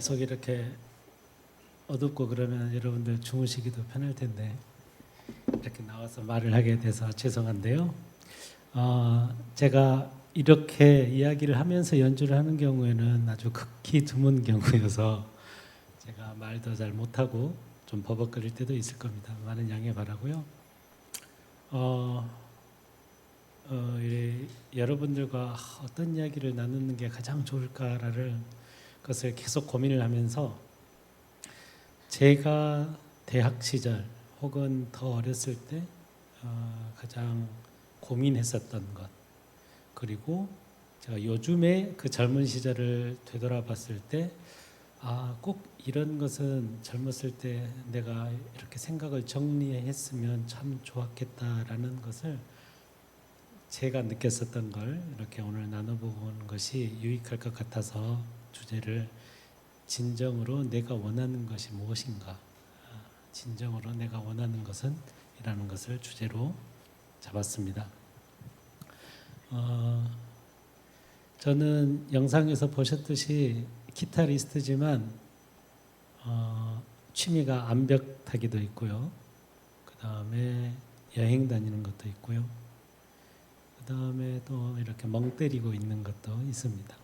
계속 이렇게 어둡고 그러면 여러분들 주무시기도 편할 텐데 이렇게 나와서 말을 하게 돼서 죄송한데요. 제가 이렇게 이야기를 하면서 연주를 하는 경우에는 아주 극히 드문 경우여서 제가 말도 잘 못하고 좀 버벅거릴 때도 있을 겁니다. 많은 양해 바라고요. 여러분들과 어떤 이야기를 나누는 게 가장 좋을까를 것을 계속 고민을 하면서 제가 대학 시절 혹은 더 어렸을 때 가장 고민했었던 것, 그리고 제가 요즘에 그 젊은 시절을 되돌아봤을 때 꼭 이런 것은 젊었을 때 내가 이렇게 생각을 정리했으면 참 좋았겠다라는 것을 제가 느꼈었던 걸 이렇게 오늘 나눠보는 것이 유익할 것 같아서 주제를 진정으로 내가 원하는 것이 무엇인가, 진정으로 내가 원하는 것은 이라는 것을 주제로 잡았습니다. 저는 영상에서 보셨듯이 기타리스트지만 취미가 암벽 타기도 있고요. 그 다음에 여행 다니는 것도 있고요. 그 다음에 또 이렇게 멍 때리고 있는 것도 있습니다.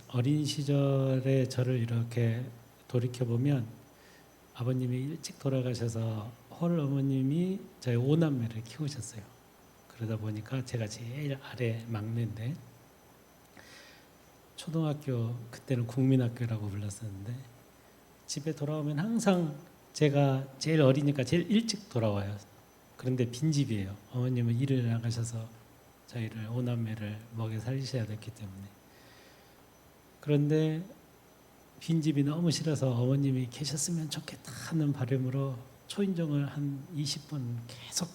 어린 시절에 저를 이렇게 돌이켜보면 아버님이 일찍 돌아가셔서 홀 어머님이 저희 5남매를 키우셨어요. 그러다 보니까 제가 제일 아래 막내인데 초등학교, 그때는 국민학교라고 불렀었는데 집에 돌아오면 항상 제가 제일 어리니까 제일 일찍 돌아와요. 그런데 빈집이에요. 어머님은 일을 나가셔서 저희를 5남매를 먹여 살리셔야 됐기 때문에. 그런데 빈집이 너무 싫어서 어머님이 계셨으면 좋겠다 하는 바람으로 초인종을 한 20분 계속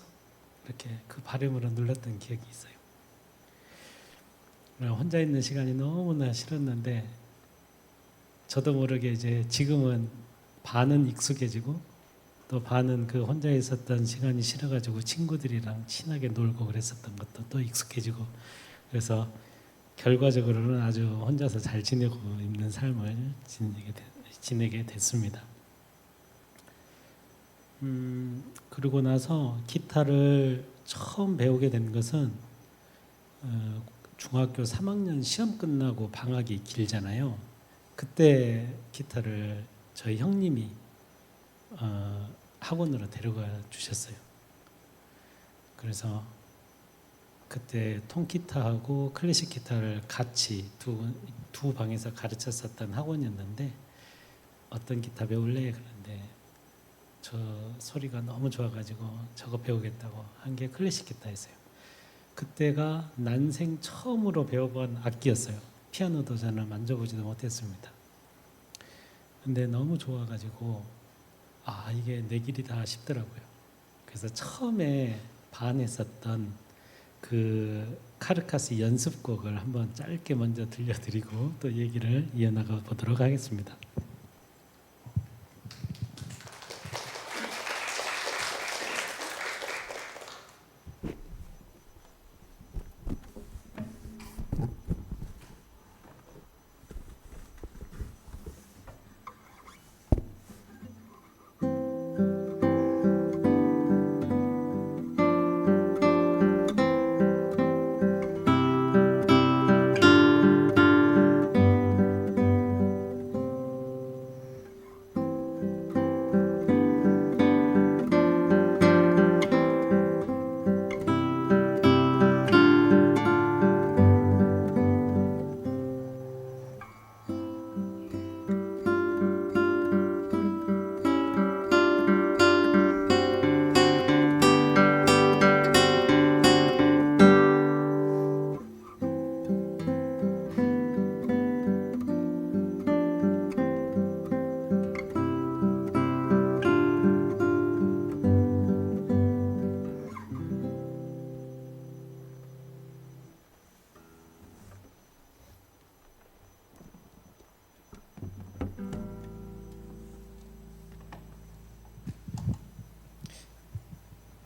이렇게 그 바람으로 눌렀던 기억이 있어요. 혼자 있는 시간이 너무나 싫었는데 저도 모르게 이제 지금은 반은 익숙해지고 또 반은 그 혼자 있었던 시간이 싫어가지고 친구들이랑 친하게 놀고 그랬었던 것도 또 익숙해지고, 그래서 결과적으로는 아주 혼자서 잘 지내고 있는 삶을 지내게 됐습니다. 그러고 나서 기타를 처음 배우게 된 것은 중학교 3학년 시험 끝나고 방학이 길잖아요. 그때 기타를 저희 형님이 학원으로 데려가 주셨어요. 그래서 그때 통기타하고 클래식 기타를 같이 두 방에서 가르쳤었던 학원이었는데 어떤 기타 배울래? 그런데 저 소리가 너무 좋아가지고 저거 배우겠다고 한 게 클래식 기타였어요. 그때가 난생 처음으로 배워본 악기였어요. 피아노도 저는 만져보지도 못했습니다. 근데 너무 좋아가지고 이게 내 길이다 싶더라고요. 그래서 처음에 반했었던 그 카르카스 연습곡을 한번 짧게 먼저 들려드리고 또 얘기를 이어나가 보도록 하겠습니다.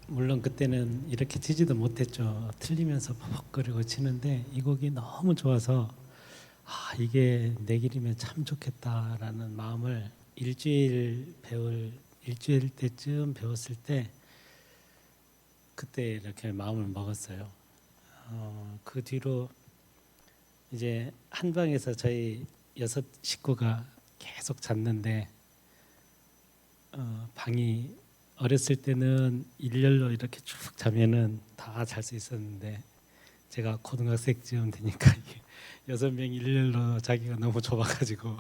물론 그때는 이렇게 치지도 못했죠. 틀리면서 버벅거리고 치는데 이 곡이 너무 좋아서 이게 내 길이면 참 좋겠다라는 마음을 일주일 때쯤 배웠을 때 그때 이렇게 마음을 먹었어요. 그 뒤로 이제 한 방에서 저희 6 식구가 계속 잤는데 방이 어렸을 때는 일렬로 이렇게 쭉 자면은 다 잘 수 있었는데 제가 고등학생쯤 되니까 6명 일렬로 자기가 너무 좁아가지고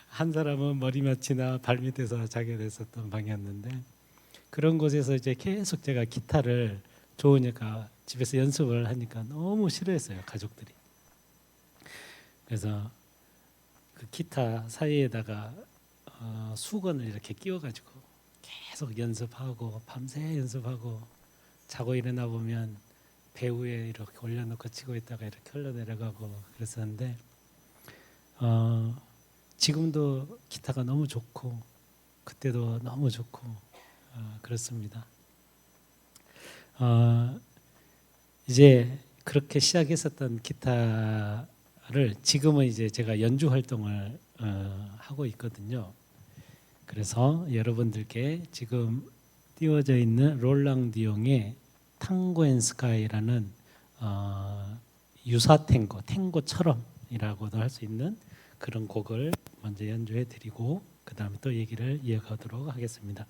한 사람은 머리맡이나 발밑에서 자게 됐었던 방이었는데 그런 곳에서 이제 계속 제가 기타를 좋으니까 집에서 연습을 하니까 너무 싫어했어요, 가족들이. 그래서 그 기타 사이에다가 수건을 이렇게 끼워가지고 계속 연습하고 밤새 연습하고 자고 일어나 보면 배 위에 이렇게 올려놓고 치고 있다가 이렇게 흘러내려가고 그랬었는데 지금도 기타가 너무 좋고 그때도 너무 좋고 그렇습니다. 이제 그렇게 시작했었던 기타를 지금은 이제 제가 연주 활동을 하고 있거든요. 그래서 여러분들께 지금 띄워져 있는 롤랑 디옹의 탕고 앤 스카이라는 유사 탱고처럼이라고도 할 수 있는 그런 곡을 먼저 연주해 드리고 그 다음에 또 얘기를 이어가도록 하겠습니다.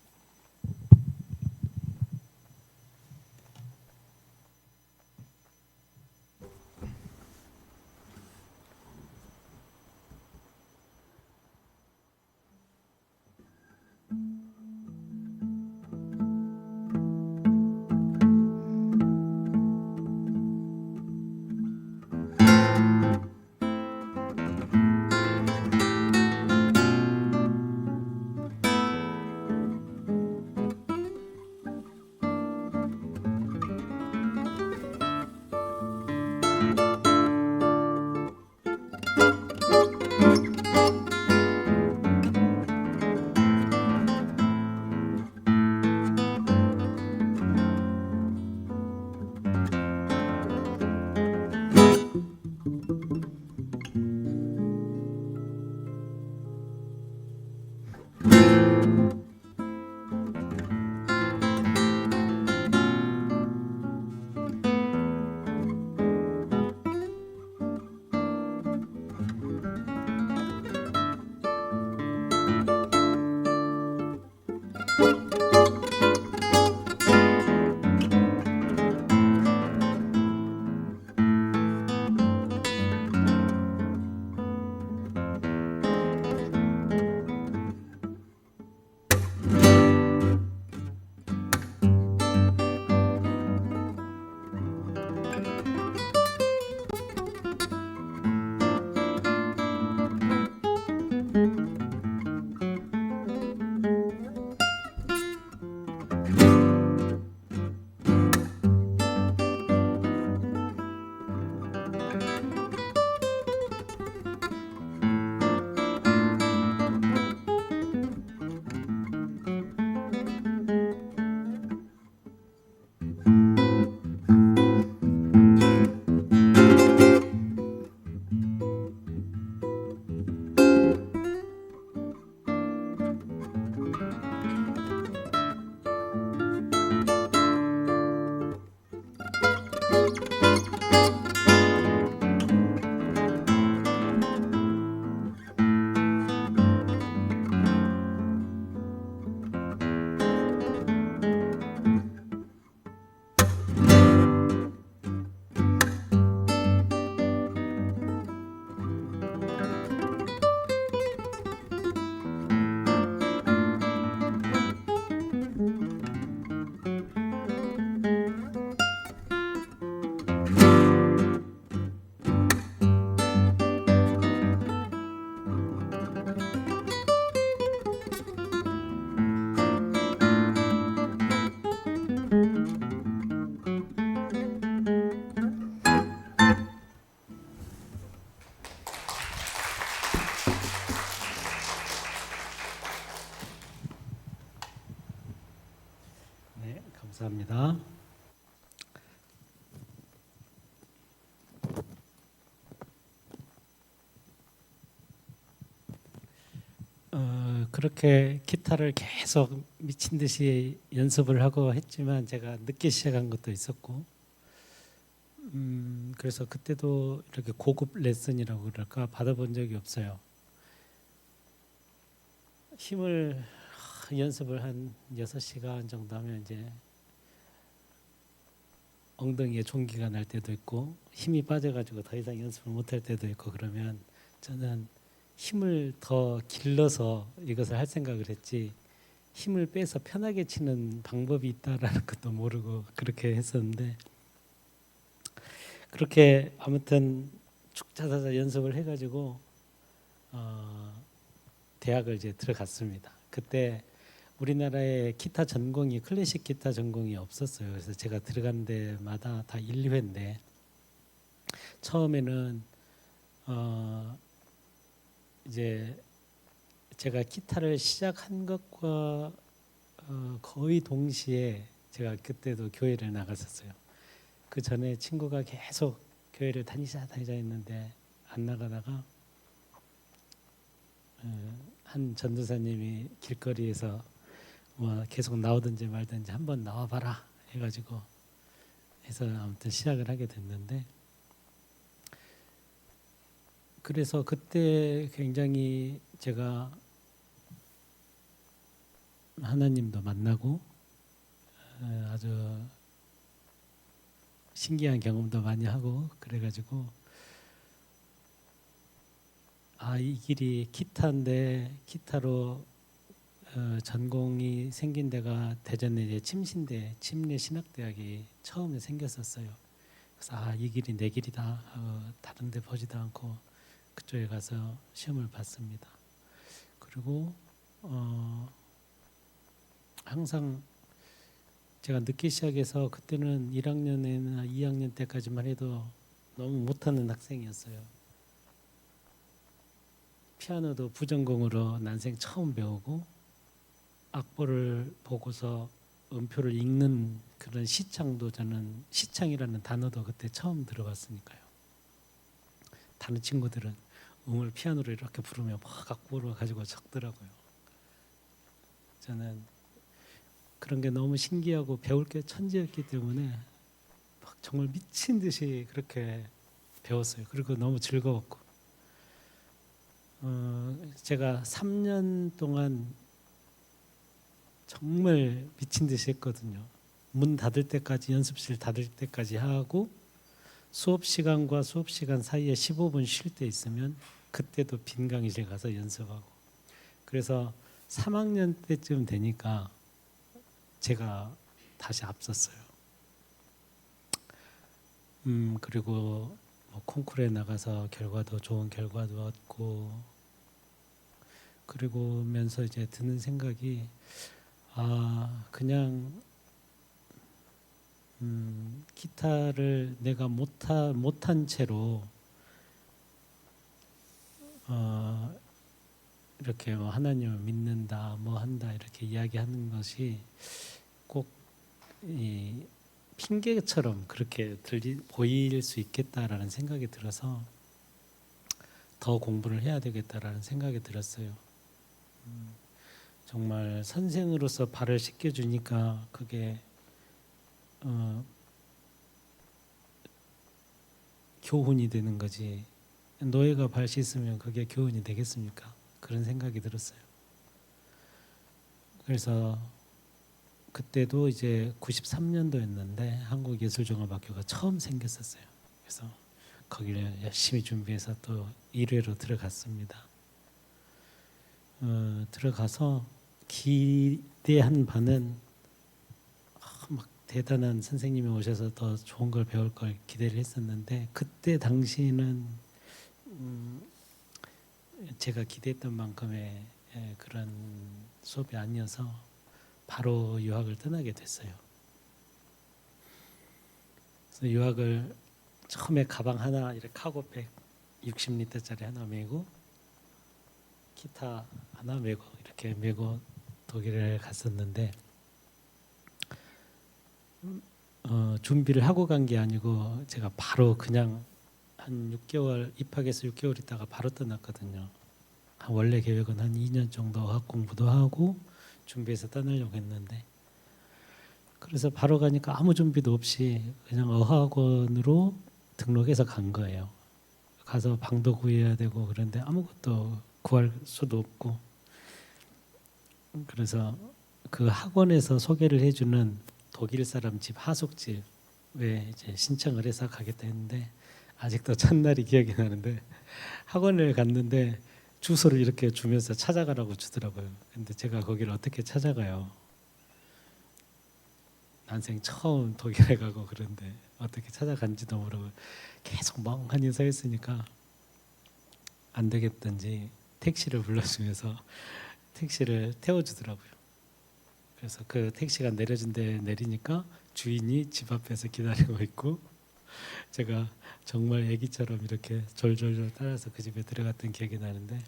네, 감사합니다. 그렇게 기타를 계속 미친 듯이 연습을 하고 했지만 제가 늦게 시작한 것도 있었고, 그래서 그때도 이렇게 고급 레슨이라고 그럴까 받아본 적이 없어요. 힘을 연습을 한 6시간 정도 하면 이제 엉덩이에 종기가 날 때도 있고 힘이 빠져가지고 더 이상 연습을 못할 때도 있고, 그러면 저는 힘을 더 길러서 이것을 할 생각을 했지 힘을 빼서 편하게 치는 방법이 있다라는 것도 모르고 그렇게 했었는데, 그렇게 아무튼 축차사사 연습을 해가지고 대학을 이제 들어갔습니다. 그때 우리나라에 기타 전공이 클래식 기타 전공이 없었어요. 그래서 제가 들어간 데마다 다 1, 2회인데 처음에는 이제 제가 기타를 시작한 것과 거의 동시에 제가 그때도 교회를 나갔었어요. 그 전에 친구가 계속 교회를 다니자 했는데 안 나가다가 한 전도사님이 길거리에서 뭐 계속 나오든지 말든지 한번 나와봐라 해가지고 해서 아무튼 시작을 하게 됐는데, 그래서 그때 굉장히 제가 하나님도 만나고 아주 신기한 경험도 많이 하고 그래가지고 이 길이 기타인데 기타로 전공이 생긴 데가 대전에 이제 침신대 침례신학대학이 처음에 생겼었어요. 그래서 이 길이 내 길이다 하고 다른 데 보지도 않고 그쪽에 가서 시험을 봤습니다. 그리고 항상 제가 늦게 시작해서 그때는 1학년이나 2학년 때까지만 해도 너무 못하는 학생이었어요. 피아노도 부전공으로 난생 처음 배우고 악보를 보고서 음표를 읽는 그런 시창도 저는 시창이라는 단어도 그때 처음 들어봤으니까요. 다른 친구들은 음을 피아노로 이렇게 부르면 막 악보로 가지고 적더라고요. 저는 그런 게 너무 신기하고 배울 게 천지였기 때문에 막 정말 미친 듯이 그렇게 배웠어요. 그리고 너무 즐거웠고 제가 3년 동안 정말 미친 듯이 했거든요. 문 닫을 때까지 연습실 닫을 때까지 하고 수업 시간과 수업 시간 사이에 15분 쉴 때 있으면 그때도 빈 강의실 가서 연습하고, 그래서 3학년 때쯤 되니까 제가 다시 앞섰어요. 그리고 뭐 콩쿠르에 나가서 결과도 좋은 결과도 얻고, 그리고면서 이제 드는 생각이 그냥 기타를 내가 못한 채로 이렇게 뭐 하나님을 믿는다 뭐 한다 이렇게 이야기하는 것이 꼭 이 핑계처럼 그렇게 보일 수 있겠다라는 생각이 들어서 더 공부를 해야 되겠다라는 생각이 들었어요. 정말 선생으로서 발을 씻겨주니까 그게 교훈이 되는 거지, 노예가 발 씻으면 그게 교훈이 되겠습니까? 그런 생각이 들었어요. 그래서 그때도 이제 93년도였는데 한국예술종합학교가 처음 생겼었어요. 그래서 거기를 열심히 준비해서 또 1회로 들어갔습니다. 들어가서 기대한 바는 막 대단한 선생님이 오셔서 더 좋은 걸 배울 걸 기대를 했었는데, 그때 당시에는 제가 기대했던 만큼의 그런 수업이 아니어서 바로 유학을 떠나게 됐어요. 그래서 유학을 처음에 가방 하나 이렇게 카고백 60리터짜리 하나 메고 기타 하나 메고 이렇게 메고 독일을 갔었는데, 준비를 하고 간 게 아니고 제가 바로 그냥 한 6개월 입학해서 6개월 있다가 바로 떠났거든요. 원래 계획은 한 2년 정도 어학 공부도 하고 준비해서 떠나려고 했는데, 그래서 바로 가니까 아무 준비도 없이 그냥 어학원으로 등록해서 간 거예요. 가서 방도 구해야 되고 그런데 아무것도 구할 수도 없고, 그래서 그 학원에서 소개를 해주는 독일 사람 집 하숙집에 이제 신청을 해서 가겠다 했는데, 아직도 첫날이 기억이 나는데 학원을 갔는데 주소를 이렇게 주면서 찾아가라고 주더라고요. 근데 제가 거기를 어떻게 찾아가요? 난생 처음 독일에 가고 그런데 어떻게 찾아간지도 모르고 계속 멍하니 서 있으니까 안 되겠던지 택시를 불러주면서 택시를 태워주더라고요. 그래서 그 택시가 내려준 데 내리니까 주인이 집 앞에서 기다리고 있고, 제가 정말 아기처럼 이렇게 졸졸졸 따라서 그 집에 들어갔던 기억이 나는데,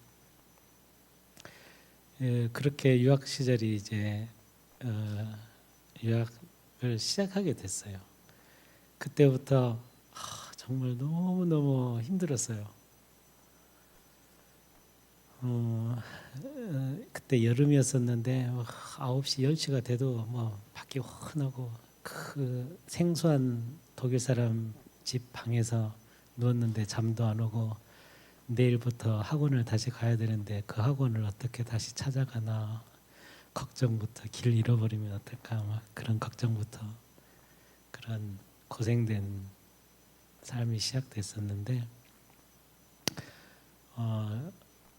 그렇게 유학 시절이 이제 유학을 시작하게 됐어요. 그때부터 정말 너무너무 힘들었어요. 그때 여름이었었는데 9시, 10시가 돼도 뭐 밖이 환하고 그 생소한 독일 사람 집 방에서 누웠는데 잠도 안 오고, 내일부터 학원을 다시 가야 되는데 그 학원을 어떻게 다시 찾아가나 걱정부터, 길 잃어버리면 어떨까 막 그런 걱정부터, 그런 고생된 삶이 시작됐었는데,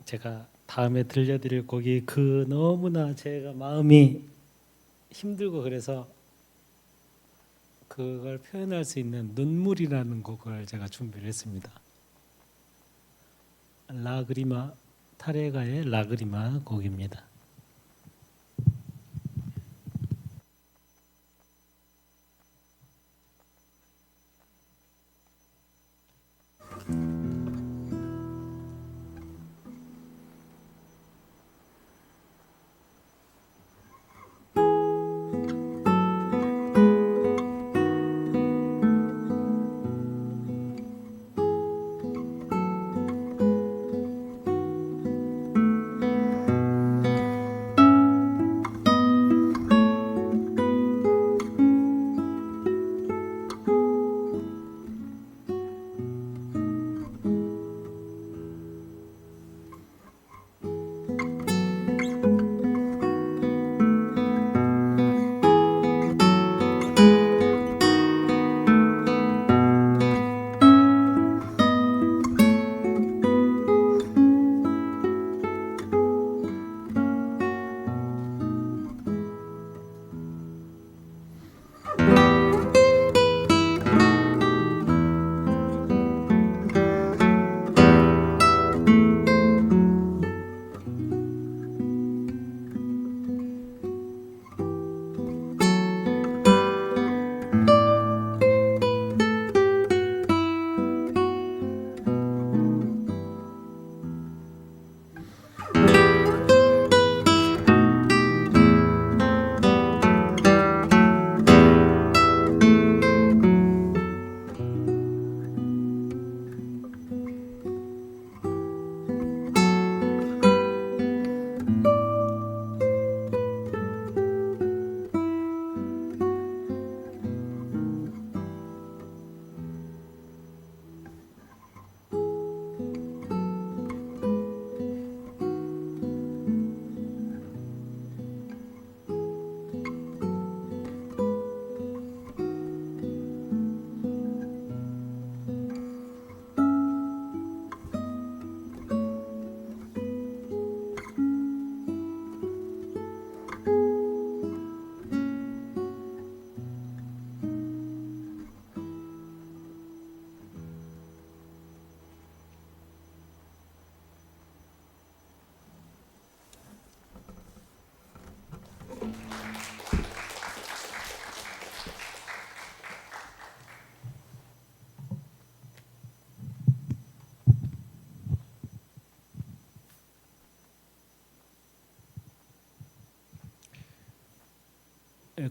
제가 다음에 들려드릴 곡이 그 너무나 제가 마음이 힘들고 그래서 그걸 표현할 수 있는 눈물이라는 곡을 제가 준비를 했습니다. 라그리마, 타레가의 라그리마 곡입니다.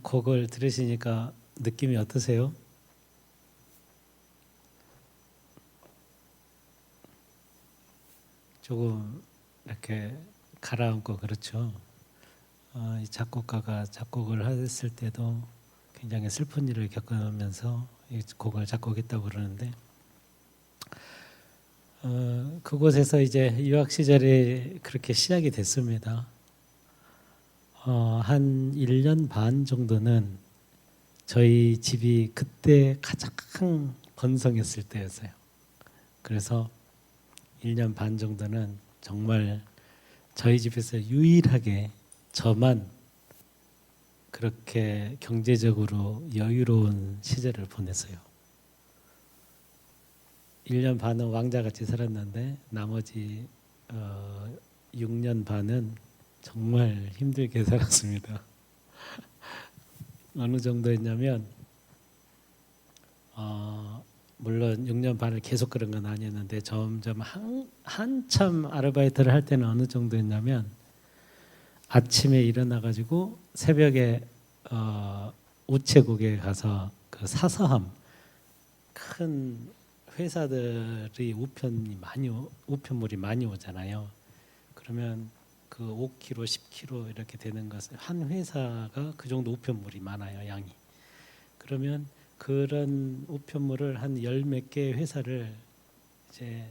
곡을 들으시니까 느낌이 어떠세요? 조금 이렇게 가라앉고 그렇죠. 이 작곡가가 작곡을 했을 때도 굉장히 슬픈 일을 겪으면서 이 곡을 작곡했다고 그러는데 그곳에서 이제 유학 시절이 그렇게 시작이 됐습니다. 한 1년 반 정도는 저희 집이 그때 가장 번성했을 때였어요. 그래서 1년 반 정도는 정말 저희 집에서 유일하게 저만 그렇게 경제적으로 여유로운 시절을 보냈어요. 1년 반은 왕자같이 살았는데 나머지 6년 반은 정말 힘들게 살았습니다. 어느 정도였냐면 물론 6년 반을 계속 그런 건 아니었는데 점점 한참 아르바이트를 할 때는 어느 정도였냐면 아침에 일어나 가지고 새벽에 우체국에 가서 그 사서함 큰 회사들이 우편물이 많이 오잖아요. 그러면 그 5kg, 10kg 이렇게 되는 것은 한 회사가 그 정도 우편물이 많아요, 양이. 그러면 그런 우편물을 한 열 몇 개의 회사를 이제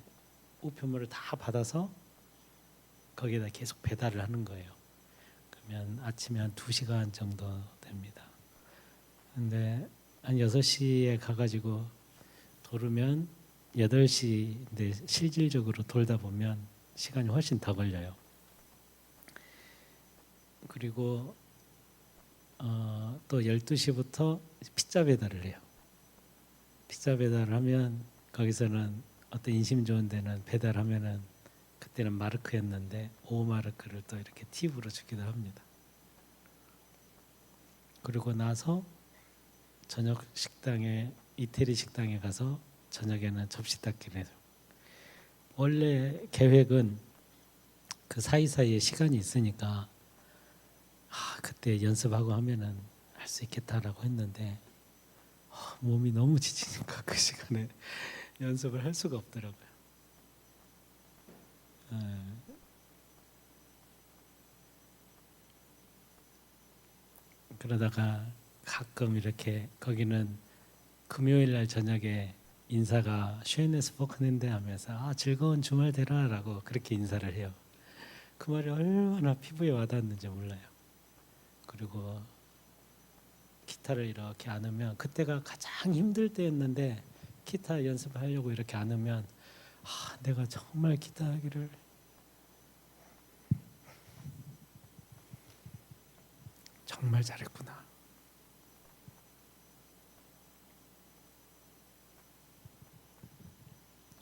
우편물을 다 받아서 거기에다 계속 배달을 하는 거예요. 그러면 아침에 한 2시간 정도 됩니다. 근데 한 6시에 가가지고 돌으면 8시인데 실질적으로 돌다 보면 시간이 훨씬 더 걸려요. 그리고 또 12시부터 피자 배달을 해요. 피자 배달을 하면 거기서는 어떤 인심 좋은 데는 배달하면은 그때는 마르크였는데 5마르크를 또 이렇게 팁으로 주기도 합니다. 그리고 나서 저녁 식당에 이태리 식당에 가서 저녁에는 접시 닦기를 해요. 원래 계획은 그 사이사이에 시간이 있으니까 그때 연습하고 하면은 할 수 있겠다라고 했는데 몸이 너무 지치니까 그 시간에 연습을 할 수가 없더라고요. 그러다가 가끔 이렇게 거기는 금요일 날 저녁에 인사가 쉐네스 포크넨데 하면서 즐거운 주말 되라라고 그렇게 인사를 해요. 그 말이 얼마나 피부에 와닿았는지 몰라요. 그리고 기타를 이렇게 안으면 그때가 가장 힘들 때였는데 기타 연습하려고 이렇게 안으면 내가 정말 기타 하기를 정말 잘했구나.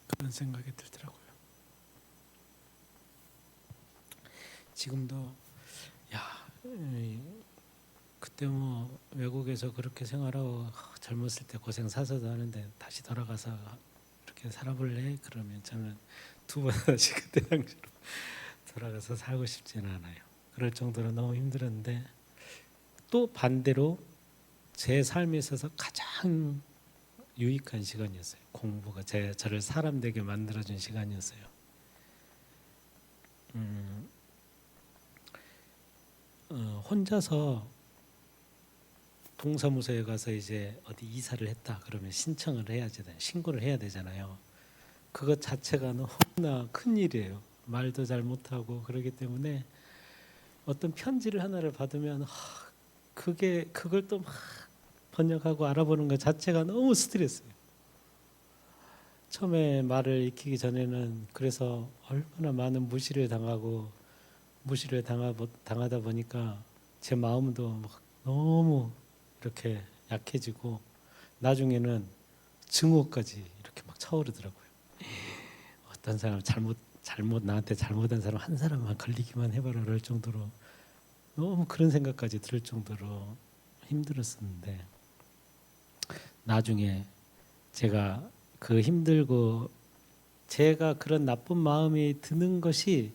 그런 생각이 들더라고요. 지금도 그때 뭐 외국에서 그렇게 생활하고 젊었을 때 고생 사서도 하는데 다시 돌아가서 이렇게 살아볼래? 그러면 저는 두 번 다시 그때 당시로 돌아가서 살고 싶지는 않아요. 그럴 정도로 너무 힘들었는데 또 반대로 제 삶에 있어서 가장 유익한 시간이었어요. 공부가 저를 사람 되게 만들어준 시간이었어요. 혼자서 동사무소에 가서 이제 어디 이사를 했다 그러면 신청을 해야지 신고를 해야 되잖아요. 그것 자체가 너무나 큰 일이에요. 말도 잘 못하고 그러기 때문에 어떤 편지를 하나를 받으면 그걸 또 막 번역하고 알아보는 것 자체가 너무 스트레스예요. 처음에 말을 익히기 전에는 그래서 얼마나 많은 무시를 당하다 보니까 제 마음도 막 너무 이렇게 약해지고 나중에는 증오까지 이렇게 막 차오르더라고요. 어떤 사람 나한테 잘못한 사람 한 사람만 걸리기만 해봐라 그럴 정도로 너무 그런 생각까지 들 정도로 힘들었었는데 나중에 제가 그 힘들고 제가 그런 나쁜 마음이 드는 것이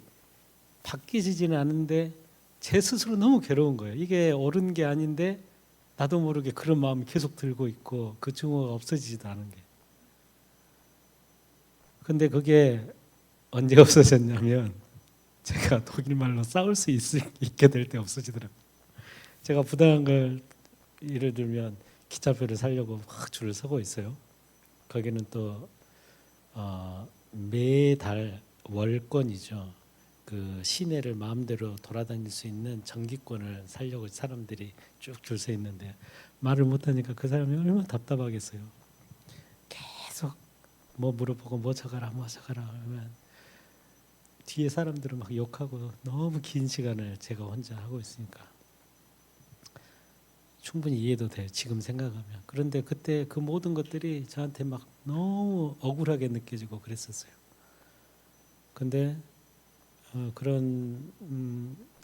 바뀌지는 않은데 제 스스로 너무 괴로운 거예요. 이게 옳은 게 아닌데 나도 모르게 그런 마음이 계속 들고 있고 그 증오가 없어지지도 않은 게. 근데 그게 언제 없어졌냐면 제가 독일 말로 싸울 수 있게 될 때 없어지더라고요. 제가 부당한 걸 예를 들면 기차표를 사려고 막 줄을 서고 있어요. 거기는 또 매달 월권이죠. 그 시내를 마음대로 돌아다닐 수 있는 정기권을 사려고 사람들이 쭉 줄 서 있는데 말을 못하니까 그 사람이 얼마나 답답하겠어요. 계속 뭐 물어보고 뭐 저가라 뭐 저가라 하면 뒤에 사람들은 막 욕하고 너무 긴 시간을 제가 혼자 하고 있으니까 충분히 이해도 돼요. 지금 생각하면. 그런데 그때 그 모든 것들이 저한테 막 너무 억울하게 느껴지고 그랬었어요. 근데 그런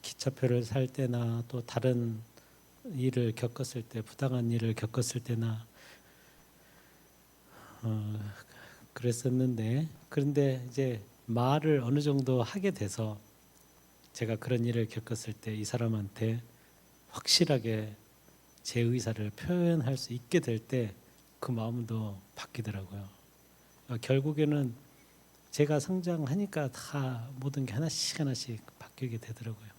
기차표를 살 때나 또 다른 일을 겪었을 때 부당한 일을 겪었을 때나 그랬었는데 그런데 이제 말을 어느 정도 하게 돼서 제가 그런 일을 겪었을 때 이 사람한테 확실하게 제 의사를 표현할 수 있게 될 때 그 마음도 바뀌더라고요. 결국에는 제가 성장하니까 다 모든 게 하나씩 하나씩 바뀌게 되더라고요.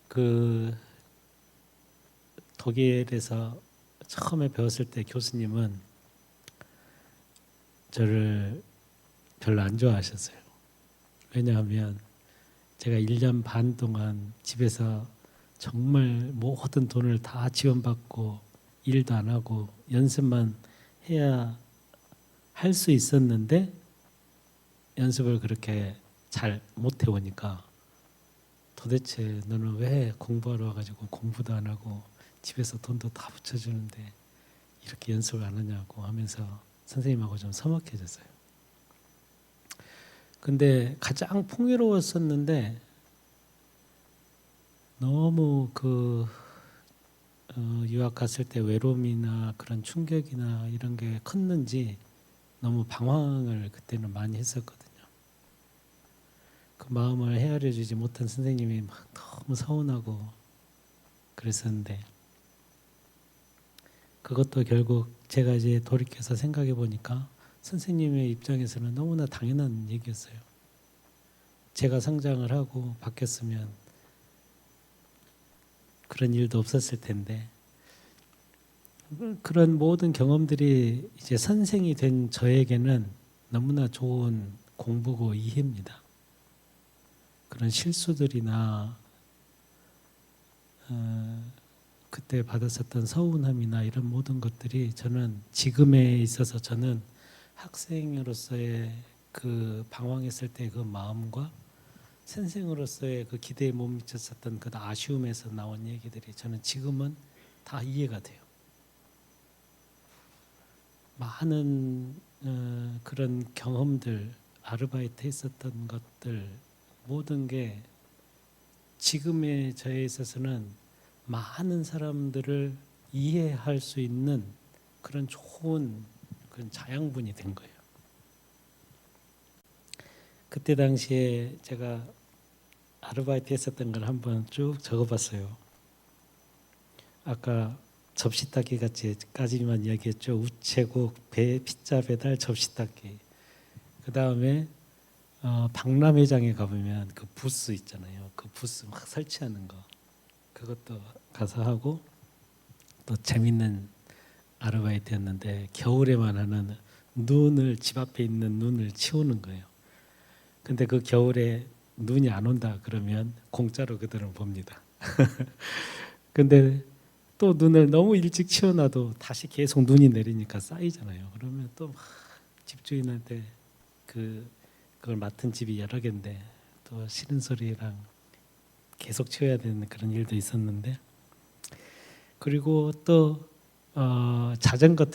그 독일에서 처음에 배웠을 때 교수님은 저를 별로 안 좋아하셨어요. 왜냐하면 제가 1년 반 동안 집에서 정말 모든 돈을 다 지원받고 일도 안 하고 연습만 해야 할 수 있었는데 연습을 그렇게 잘 못 해오니까 도대체 너는 왜 공부하러 와가지고 공부도 안 하고 집에서 돈도 다 붙여주는데 이렇게 연습을 안 하냐고 하면서 선생님하고 좀 서먹해졌어요. 근데 가장 풍요로웠었는데 너무 유학 갔을 때 외로움이나 그런 충격이나 이런 게 컸는지 너무 방황을 그때는 많이 했었거든요. 그 마음을 헤아려 주지 못한 선생님이 막 너무 서운하고 그랬었는데 그것도 결국 제가 이제 돌이켜서 생각해 보니까 선생님의 입장에서는 너무나 당연한 얘기였어요. 제가 성장을 하고 바뀌었으면 그런 일도 없었을 텐데 그런 모든 경험들이 이제 선생이 된 저에게는 너무나 좋은 공부고 이해입니다. 그런 실수들이나 그때 받았었던 서운함이나 이런 모든 것들이 저는 지금에 있어서 저는 학생으로서의 그 방황했을 때 그 마음과 선생으로서의 그 기대에 못 미쳤었던 그 아쉬움에서 나온 얘기들이 저는 지금은 다 이해가 돼요. 많은 그런 경험들, 아르바이트 했었던 것들 모든 게 지금의 저에 있어서는 많은 사람들을 이해할 수 있는 그런 좋은 그런 자양분이 된 거예요. 그때 당시에 제가 아르바이트 했었던 걸 한번 쭉 적어봤어요. 아까 접시 닦기 까지만 이야기했죠. 우체국, 피자 배달, 접시 닦기. 그 다음에 박람회장에 가보면 그 부스 있잖아요. 그 부스 막 설치하는 거. 그것도 가서 하고 또 재밌는 아르바이트였는데 겨울에만 하는 눈을 집 앞에 있는 눈을 치우는 거예요. 근데 그 겨울에 눈이 안 온다 그러면 공짜로 그들은 봅니다. 근데 또 눈을 너무 일찍 치워놔도 다시 계속 눈이 내리니까 쌓이잖아요. 그러면 또 막 집주인한테 그걸 맡은 집이 여러 개인데 또 싫은 소리랑 계속 치워야 되는 그런 일도 있었는데 그리고 또 자전거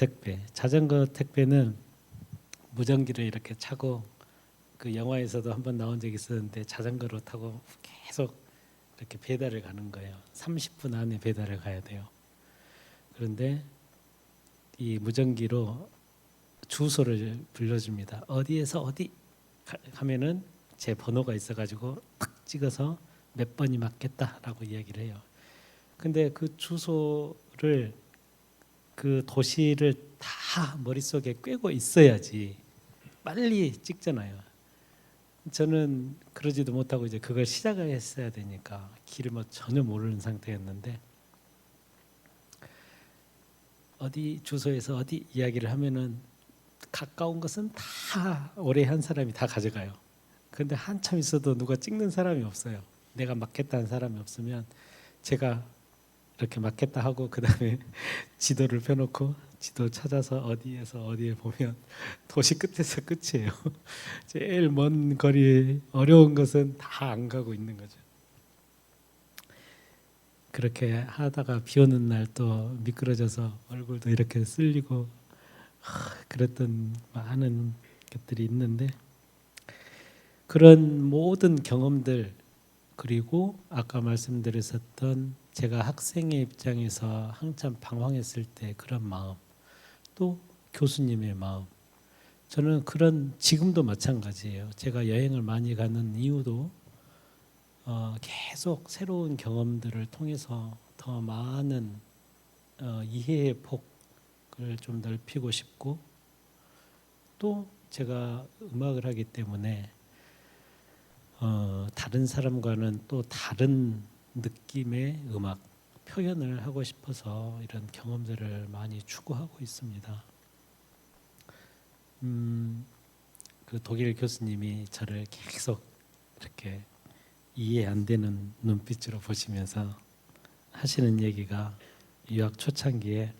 택배는 무전기를 이렇게 차고 그 영화에서도 한번 나온 적이 있었는데 자전거로 타고 계속 이렇게 배달을 가는 거예요. 30분 안에 배달을 가야 돼요. 그런데 이 무전기로 주소를 불러줍니다. 어디에서 어디 하면은 제 번호가 있어가지고 탁 찍어서 몇 번이 맞겠다라고 이야기를 해요. 근데 그 주소를 그 도시를 다 머릿속에 꿰고 있어야지 빨리 찍잖아요. 저는 그러지도 못하고 이제 그걸 시작을 했어야 되니까 길을 뭐 전혀 모르는 상태였는데 어디 주소에서 어디 이야기를 하면은 가까운 것은 다 오래 한 사람이 다 가져가요. 근데 한참 있어도 누가 찍는 사람이 없어요. 내가 맞겠다는 사람이 없으면 제가 이렇게 맞겠다 하고 그 다음에 지도를 펴놓고 지도 찾아서 어디에서 어디에 보면 도시 끝에서 끝이에요. 제일 먼 거리 어려운 것은 다 안 가고 있는 거죠. 그렇게 하다가 비 오는 날 또 미끄러져서 얼굴도 이렇게 쓸리고 그랬던 많은 것들이 있는데 그런 모든 경험들 그리고 아까 말씀드렸었던 제가 학생의 입장에서 한참 방황했을 때 그런 마음 또 교수님의 마음 저는 그런 지금도 마찬가지예요. 제가 여행을 많이 가는 이유도 계속 새로운 경험들을 통해서 더 많은 이해의 폭을 좀 넓히고 싶고 또 제가 음악을 하기 때문에 다른 사람과는 또 다른 느낌의 음악 표현을 하고 싶어서 이런 경험들을 많이 추구하고 있습니다. 그 독일 교수님이 저를 계속 이렇게 이해 안 되는 눈빛으로 보시면서 하시는 얘기가 유학 초창기에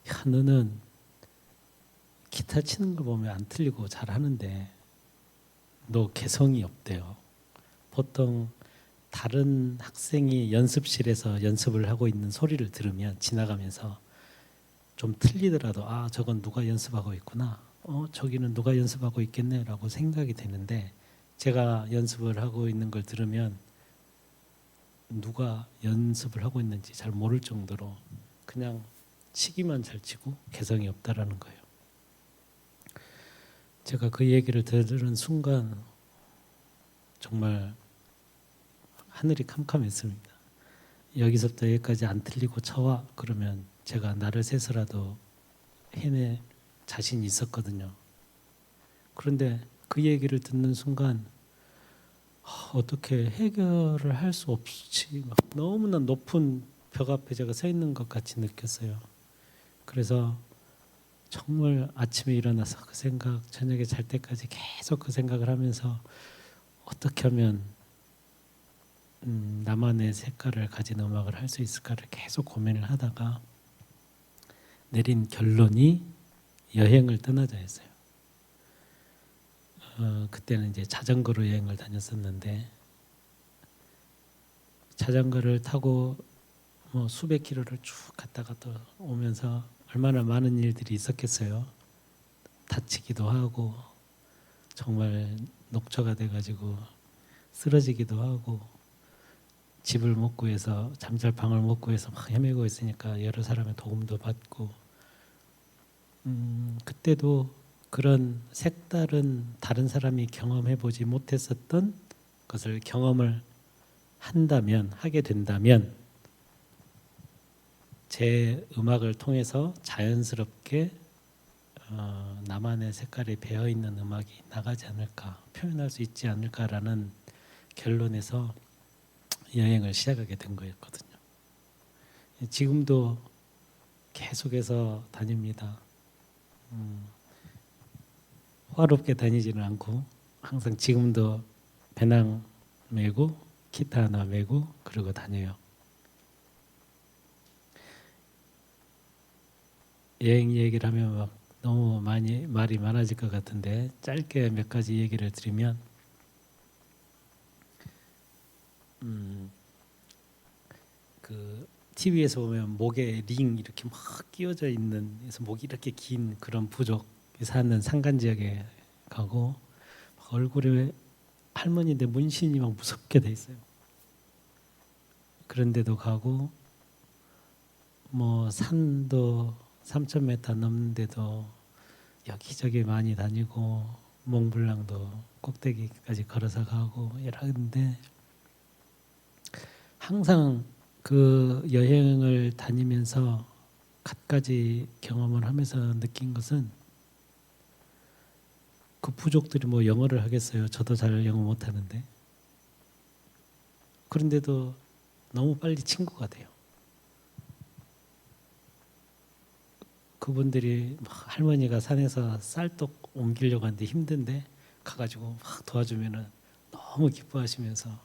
야, 너는 기타 치는 걸 보면 안 틀리고 잘하는데 너 개성이 없대요. 보통 다른 학생이 연습실에서 연습을 하고 있는 소리를 들으면 지나가면서 좀 틀리더라도 아 저건 누가 연습하고 있구나. 저기는 누가 연습하고 있겠네라고 생각이 되는데 제가 연습을 하고 있는 걸 들으면 누가 연습을 하고 있는지 잘 모를 정도로 그냥 치기만 잘 치고 개성이 없다라는 거예요. 제가 그 얘기를 들은 순간 정말 하늘이 캄캄했습니다. 여기서부터 여기까지 안 틀리고 쳐와 그러면 제가 나를 세서라도 해낼 자신이 있었거든요. 그런데 그 얘기를 듣는 순간 어떻게 해결을 할 수 없이 막 너무나 높은 벽 앞에 제가 서 있는 것 같이 느꼈어요. 그래서 정말 아침에 일어나서 그 생각, 저녁에 잘 때까지 계속 그 생각을 하면서 어떻게 하면 나만의 색깔을 가진 음악을 할 수 있을까를 계속 고민을 하다가 내린 결론이 여행을 떠나자였어요. 그때는 이제 자전거로 여행을 다녔었는데 자전거를 타고 뭐 수백 킬로를 쭉 갔다가 또 오면서 얼마나 많은 일들이 있었겠어요. 다치기도 하고 정말 녹초가 돼가지고 쓰러지기도 하고 집을 못 구해서 잠잘 방을 못 구해서 막 헤매고 있으니까 여러 사람의 도움도 받고 그때도 그런 색다른 다른 사람이 경험해보지 못했었던 것을 경험을 한다면 하게 된다면 제 음악을 통해서 자연스럽게 나만의 색깔이 배어있는 음악이 나가지 않을까 표현할 수 있지 않을까라는 결론에서 여행을 시작하게 된 거였거든요. 지금도 계속해서 다닙니다. 화롭게 다니지는 않고 항상 지금도 배낭 메고 기타 하나 메고 그러고 다녀요. 여행 얘기를 하면 막 너무 많이 말이 많아질 것 같은데 짧게 몇 가지 얘기를 드리면 그 TV에서 보면 목에 링 이렇게 막 끼워져 있는 그래서 목이 이렇게 긴 그런 부족이 사는 산간 지역에 가고 얼굴에 할머니인데 문신이 막 무섭게 돼 있어요. 그런데도 가고 뭐 산도 3,000m 넘는데도 여기저기 많이 다니고 몽블랑도 꼭대기까지 걸어서 가고 여러 군데 항상 그 여행을 다니면서 갖가지 경험을 하면서 느낀 것은 그 부족들이 뭐 영어를 하겠어요. 저도 잘 영어 못하는데. 그런데도 너무 빨리 친구가 돼요. 그분들이 막 할머니가 산에서 쌀떡 옮기려고 하는데 힘든데 가가지고 막 도와주면은 너무 기뻐하시면서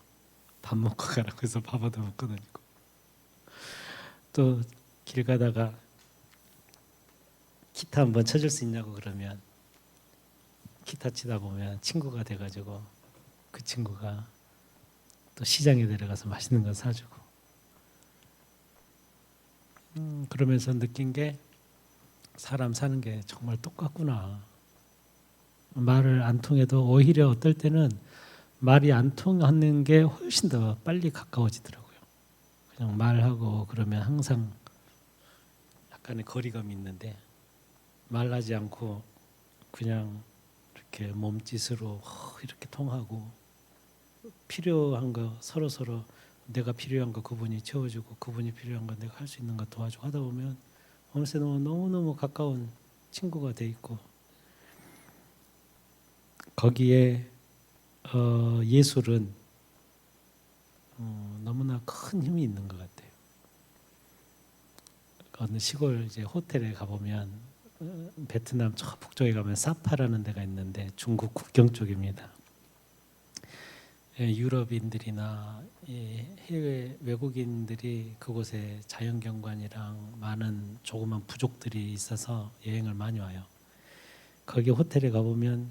밥 먹고 가라고 해서 밥 얻어 먹고 다니고, 또 길 가다가 기타 한번 쳐줄 수 있냐고 그러면 기타 치다 보면 친구가 돼가지고 그 친구가 또 시장에 내려가서 맛있는 거 사주고, 그러면서 느낀 게 사람 사는 게 정말 똑같구나. 말을 안 통해도 오히려 어떨 때는 말이 안 통하는 게 훨씬 더 빨리 가까워지더라고요. 그냥 말하고 그러면 항상 약간의 거리감이 있는데 말하지 않고 그냥 이렇게 몸짓으로 이렇게 통하고 필요한 거 서로 내가 필요한 거 그분이 채워주고 그분이 필요한 거 내가 할 수 있는 거 도와주고 하다 보면 어느새 너무너무 가까운 친구가 돼 있고, 거기에 예술은 너무나 큰 힘이 있는 것 같아요. 어느 시골 이제 호텔에 가보면 베트남 저 북쪽에 가면 사파라는 데가 있는데 중국 국경 쪽입니다. 유럽인들이나 해외 외국인들이 그곳에 자연경관이랑 많은 조그만 부족들이 있어서 여행을 많이 와요. 거기 호텔에 가보면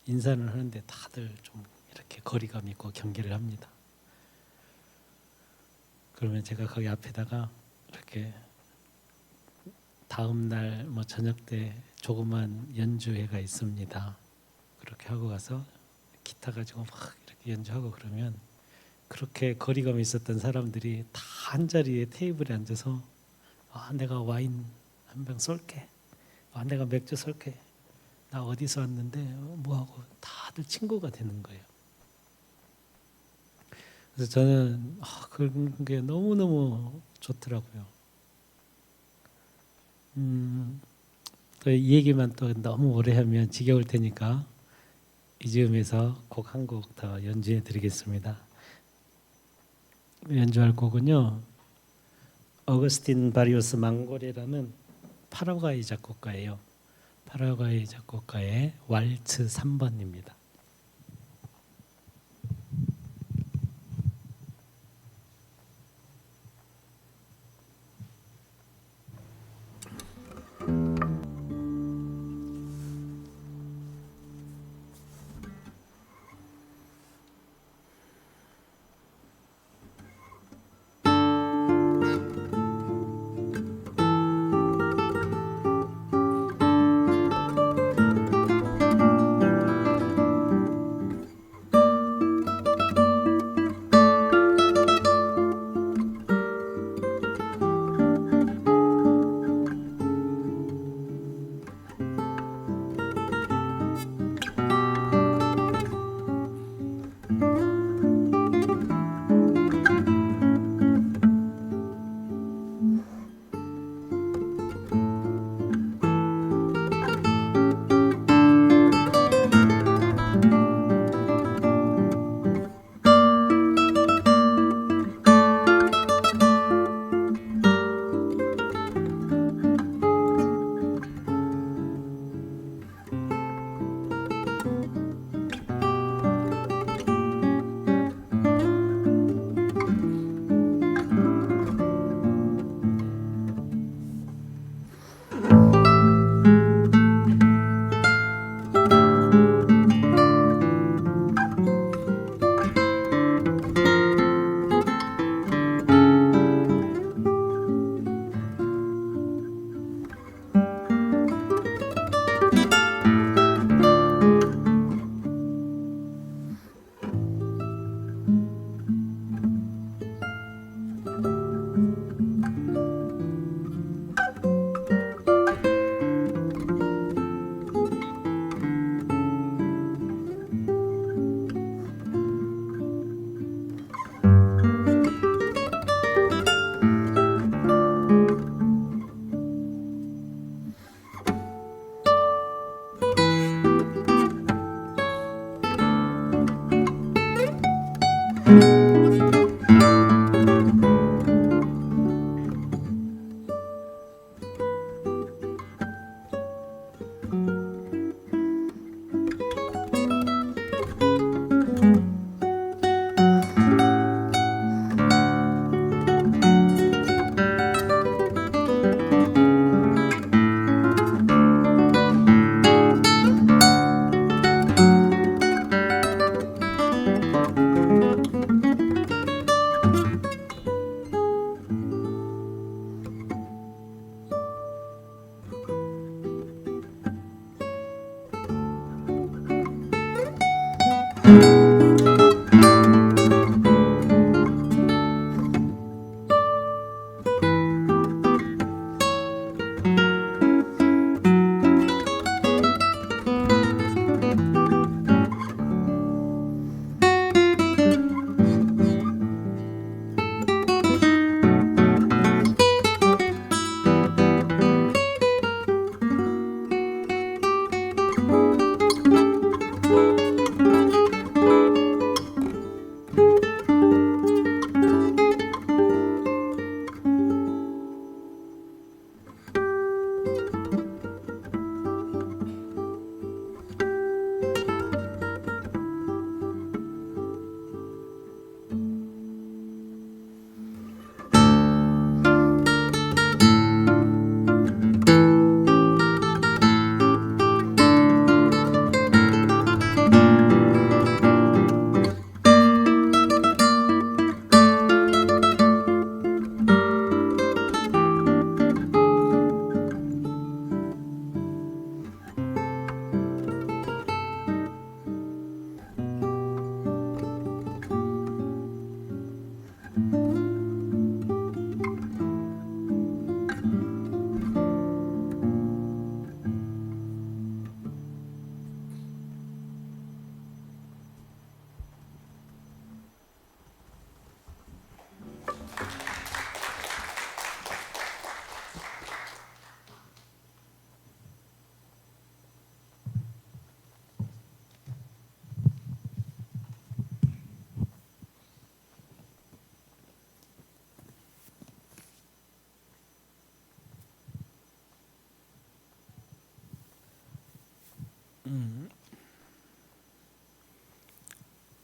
인사를 하는데 다들 좀 이렇게 거리감 있고 경계를 합니다. 그러면 제가 거기 앞에다가 이렇게 다음 날 뭐 저녁 때 조그만 연주회가 있습니다. 그렇게 하고 가서 기타 가지고 막 이렇게 연주하고 그러면 그렇게 거리감이 있었던 사람들이 다 한 자리에 테이블에 앉아서 내가 와인 한 병 쏠게, 내가 맥주 쏠게, 나 어디서 왔는데 뭐하고 다들 친구가 되는 거예요. 그래서 저는 그런 게 너무너무 좋더라고요. 또 이 얘기만 또 너무 오래 하면 지겨울 테니까 이즈음에서 곡 한 곡 더 연주해 드리겠습니다. 연주할 곡은요, 어거스틴 바리오스 망고레라는 파라과이 작곡가예요. 파라과이 작곡가의 왈츠 3번입니다.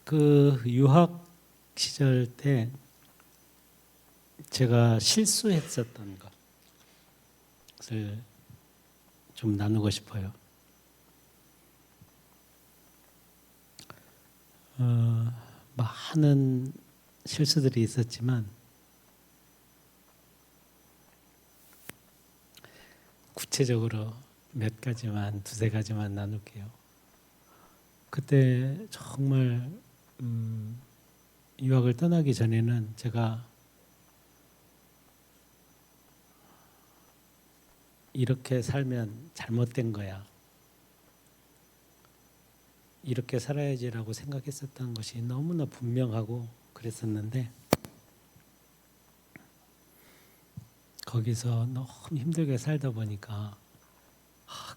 그 유학 시절 때 제가 실수했었던 것을 좀 나누고 싶어요. 많은 실수들이 있었지만 구체적으로 몇 가지만, 두세 가지만 나눌게요. 그때 정말 유학을 떠나기 전에는 제가 이렇게 살면 잘못된 거야, 이렇게 살아야지라고 생각했었던 것이 너무나 분명하고 그랬었는데, 거기서 너무 힘들게 살다 보니까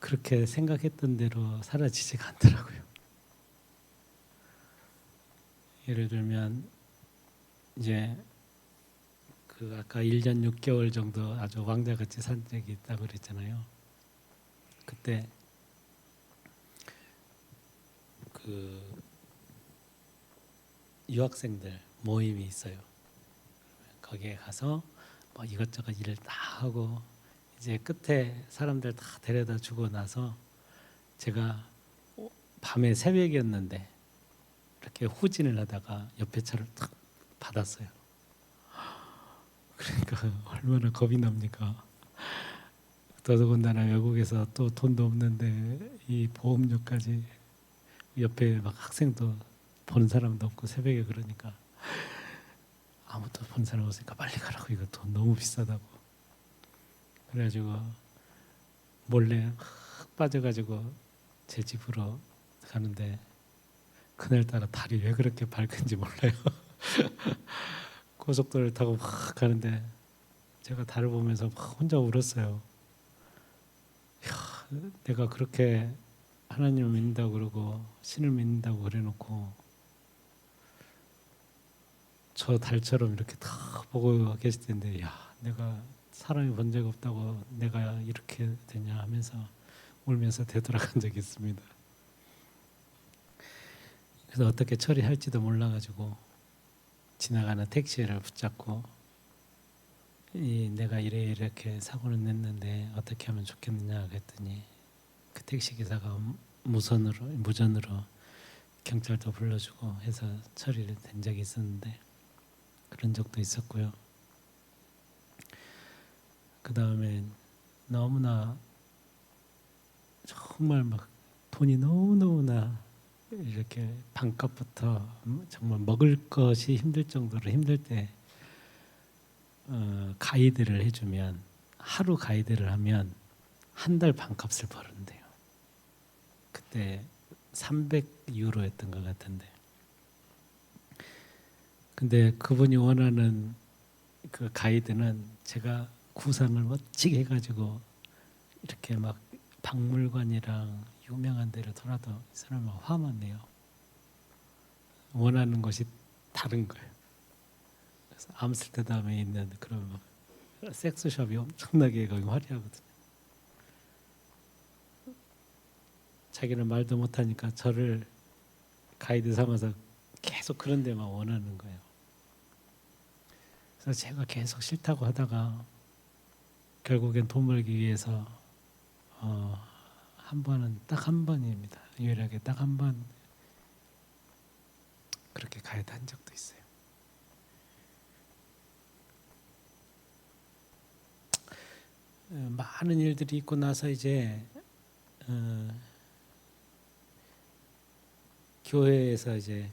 그렇게 생각했던 대로 사라지지가 않더라고요. 예를 들면 이제 그 아까 1년 6개월 정도 아주 왕자같이 산 적이 있다고 그랬잖아요. 그때 그 유학생들 모임이 있어요. 거기에 가서 뭐 이것저것 일을 다 하고 이제 끝에 사람들 다 데려다 주고 나서 제가 밤에 새벽이었는데 이렇게 후진을 하다가 옆에 차를 탁 받았어요. 그러니까 얼마나 겁이 납니까? 더더군다나 외국에서 또 돈도 없는데 이 보험료까지, 옆에 막 학생도 본 사람도 없고 새벽에, 그러니까 아무도 본 사람 없으니까 빨리 가라고, 이거 돈 너무 비싸다고. 그래가지고 몰래 흑 빠져가지고 제 집으로 가는데 그날따라 달이 왜 그렇게 밝은지 몰라요. 고속도로를 타고 막 가는데 제가 달을 보면서 막 혼자 울었어요. 이야, 내가 그렇게 하나님을 믿는다고 그러고 신을 믿는다고 그래놓고 저 달처럼 이렇게 탁 보고 계실 텐데, 야, 내가 사람이 본 적 없다고 내가 이렇게 되냐 하면서 울면서 되돌아간 적이 있습니다. 그래서 어떻게 처리할지도 몰라가지고 지나가는 택시를 붙잡고 내가 이렇게 사고를 냈는데 어떻게 하면 좋겠느냐 그랬더니 그 택시 기사가 무전으로 경찰도 불러주고 해서 처리를 된 적이 있었는데, 그런 적도 있었고요. 그 다음에 너무나 정말 막 돈이 너무너무나 이렇게 반값부터 정말 먹을 것이 힘들 정도로 힘들 때 가이드를 해주면, 하루 가이드를 하면 한 달 반값을 벌은대요. 그때 300유로였던 것 같은데, 근데 그분이 원하는 그 가이드는 제가 구상을 멋지게 해가지고 이렇게 막 박물관이랑 유명한 데를 돌아도 이 사람은 화만 내요. 원하는 것이 다른 거예요. 그래서 암스테르담에 있는 그런 막 섹스숍이 엄청나게 거기 화려하거든요. 자기는 말도 못하니까 저를 가이드 삼아서 계속 그런 데만 원하는 거예요. 그래서 제가 계속 싫다고 하다가 결국엔 돈 벌기 위해서 한 번은 딱 한 번입니다. 유일하게 딱 한 번 그렇게 가이드 한 적도 있어요. 많은 일들이 있고 나서 이제 교회에서 이제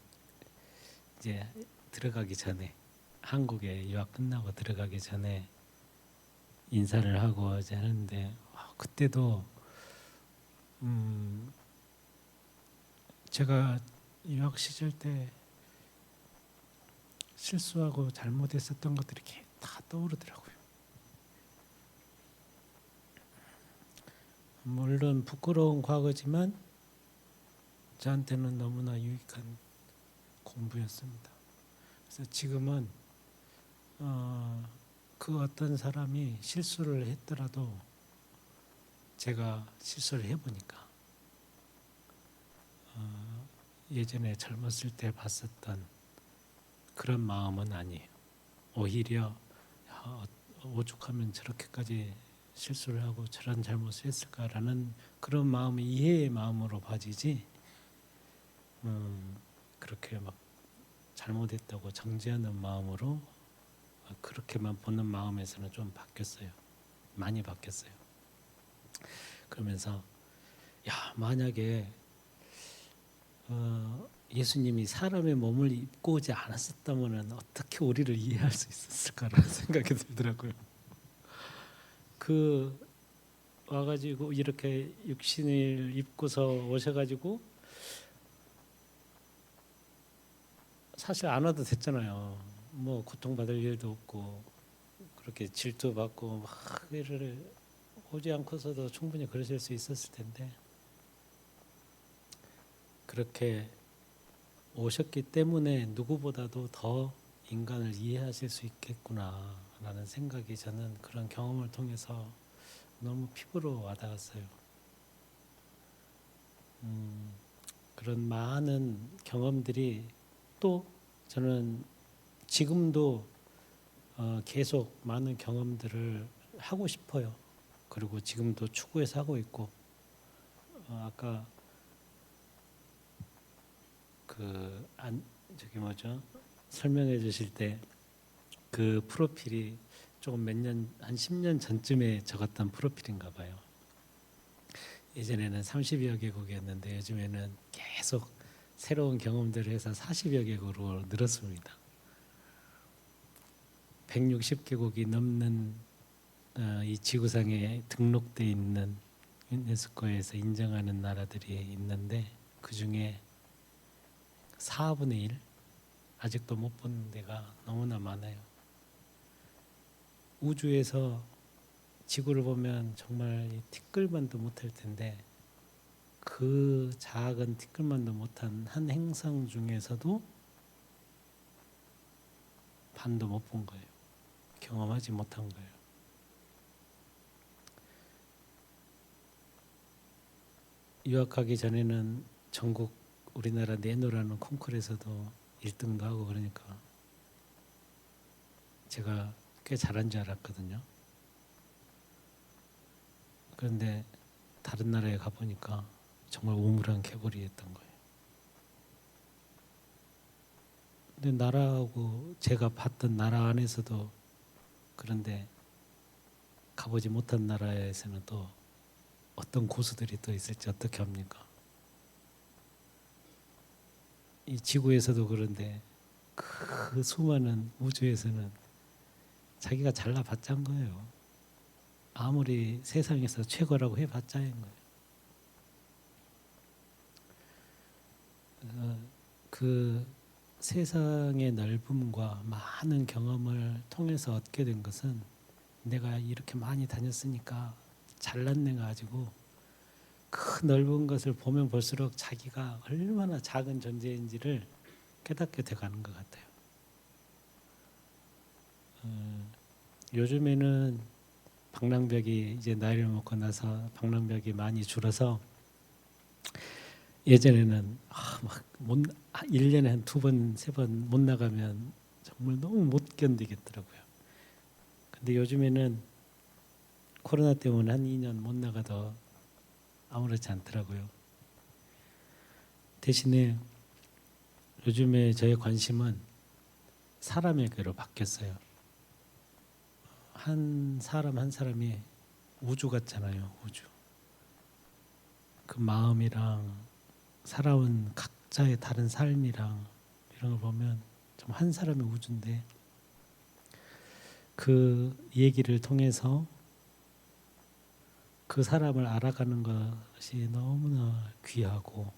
들어가기 전에, 한국에 유학 끝나고 들어가기 전에 인사를 하고 이제 하는데, 그때도 제가 유학 시절 때 실수하고 잘못했었던 것들이 다 떠오르더라고요. 물론 부끄러운 과거지만 저한테는 너무나 유익한 공부였습니다. 그래서 지금은 그 어떤 사람이 실수를 했더라도 제가 실수를 해보니까 예전에 젊었을 때 봤었던 그런 마음은 아니에요. 오히려 오죽하면 저렇게까지 실수를 하고 저런 잘못을 했을까라는 그런 마음이 이해의 마음으로 봐지지, 그렇게 막 잘못했다고 정죄하는 마음으로 그렇게만 보는 마음에서는 좀 바뀌었어요. 많이 바뀌었어요. 그러면서 만약에 예수님이 사람의 몸을 입고 오지 않았었다면 어떻게 우리를 이해할 수 있었을까라는 생각이 들더라고요. 와가지고 이렇게 육신을 입고서 오셔가지고 사실 안 와도 됐잖아요. 뭐 고통받을 일도 없고 그렇게 질투받고 막 이를 오지 않고서도 충분히 그러실 수 있었을 텐데, 그렇게 오셨기 때문에 누구보다도 더 인간을 이해하실 수 있겠구나라는 생각이 저는 그런 경험을 통해서 너무 피부로 와닿았어요. 그런 많은 경험들이 또 저는 지금도 계속 많은 경험들을 하고 싶어요. 그리고 지금도 추구해서 하고 있고, 아까 설명해 주실 때 그 프로필이 조금 한 10년 전쯤에 적었던 프로필인가 봐요. 예전에는 30여 개국이었는데 요즘에는 계속 새로운 경험들을 해서 40여 개국으로 늘었습니다. 160개국이 넘는 이 지구상에 등록돼 있는 유네스코에서 인정하는 나라들이 있는데, 그 중에 4분의 1 아직도 못 본 데가 너무나 많아요. 우주에서 지구를 보면 정말 티끌만도 못할 텐데, 그 작은 티끌만도 못한 한 행성 중에서도 반도 못 본 거예요. 경험하지 못한 거예요. 유학하기 전에는 전국 우리나라 내노라는 콩쿠르에서도 1등도 하고 그러니까 제가 꽤 잘한 줄 알았거든요. 그런데 다른 나라에 가보니까 정말 우물한 개구리였던 거예요. 근데 나라하고 제가 봤던 나라 안에서도 그런데 가보지 못한 나라에서는 또 어떤 고수들이 또 있을지 어떻게 합니까? 이 지구에서도 그런데 그 수많은 우주에서는 자기가 잘나봤자인 거예요. 아무리 세상에서 최고라고 해봤자인 거예요. 그 세상의 넓음과 많은 경험을 통해서 얻게 된 것은 내가 이렇게 많이 다녔으니까 잘났네 가지고 그 넓은 것을 보면 볼수록 자기가 얼마나 작은 존재인지를 깨닫게 돼가는 것 같아요. 요즘에는 방랑벽이 이제 나이를 먹고 나서 방랑벽이 많이 줄어서 예전에는 막 1년에 한 2번, 3번 못 나가면 정말 너무 못 견디겠더라고요. 근데 요즘에는 코로나 때문에 한 2년 못 나가도 아무렇지 않더라고요. 대신에 요즘에 저의 관심은 사람에게로 바뀌었어요. 한 사람 한 사람이 우주 같잖아요. 우주. 그 마음이랑 살아온 각자의 다른 삶이랑 이런 걸 보면 좀 한 사람의 우주인데 그 얘기를 통해서 그 사람을 알아가는 것이 너무나 귀하고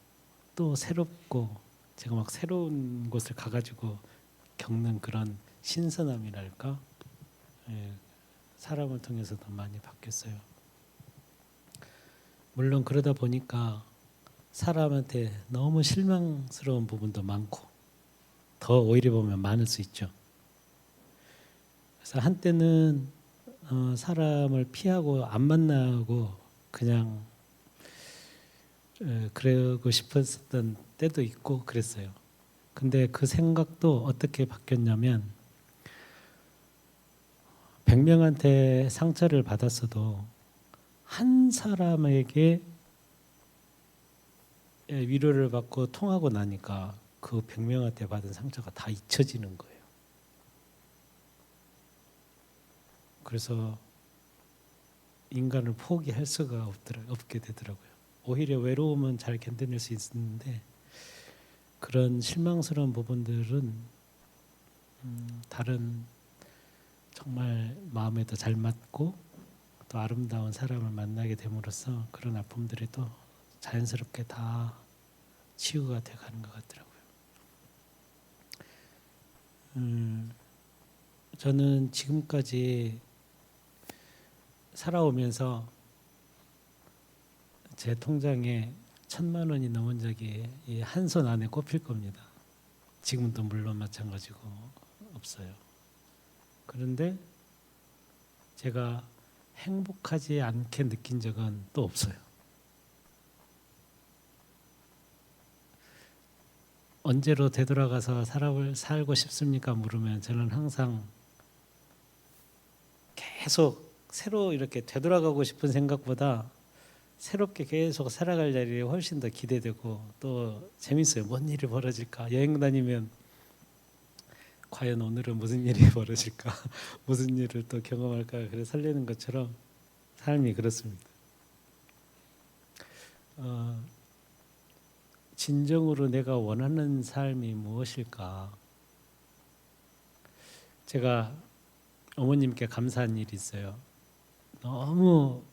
또 새롭고 제가 막 새로운 곳을 가가지고 겪는 그런 신선함이랄까? 예, 사람을 통해서도 많이 바뀌었어요. 물론 그러다 보니까 사람한테 너무 실망스러운 부분도 많고 더 오히려 보면 많을 수 있죠. 그래서 한때는 사람을 피하고 안 만나고 그냥 그러고 싶었던 때도 있고 그랬어요. 근데 그 생각도 어떻게 바뀌었냐면 100명한테 상처를 받았어도 한 사람에게 위로를 받고 통하고 나니까 그 100명한테 받은 상처가 다 잊혀지는 거예요. 그래서 인간을 포기할 수가 없게 되더라고요. 오히려 외로움은 잘 견뎌낼 수 있는데 그런 실망스러운 부분들은 다른 정말 마음에도 잘 맞고 또 아름다운 사람을 만나게 됨으로써 그런 아픔들이 또 자연스럽게 다 치유가 돼가는 것 같더라고요. 저는 지금까지 살아오면서 제 통장에 1,000만 원이 넘은 적이 한 손 안에 꼽힐 겁니다. 지금도 물론 마찬가지고 없어요. 그런데 제가 행복하지 않게 느낀 적은 또 없어요. 언제로 되돌아가서 살고 싶습니까? 물으면 저는 항상 계속 새로 이렇게 되돌아가고 싶은 생각보다 새롭게 계속 살아갈 자리에 훨씬 더 기대되고 또 재밌어요. 뭔 일이 벌어질까? 여행 다니면 과연 오늘은 무슨 일이 벌어질까? 무슨 일을 또 경험할까? 그래서 설레는 것처럼 삶이 그렇습니다. 진정으로 내가 원하는 삶이 무엇일까? 제가 어머님께 감사한 일이 있어요. 너무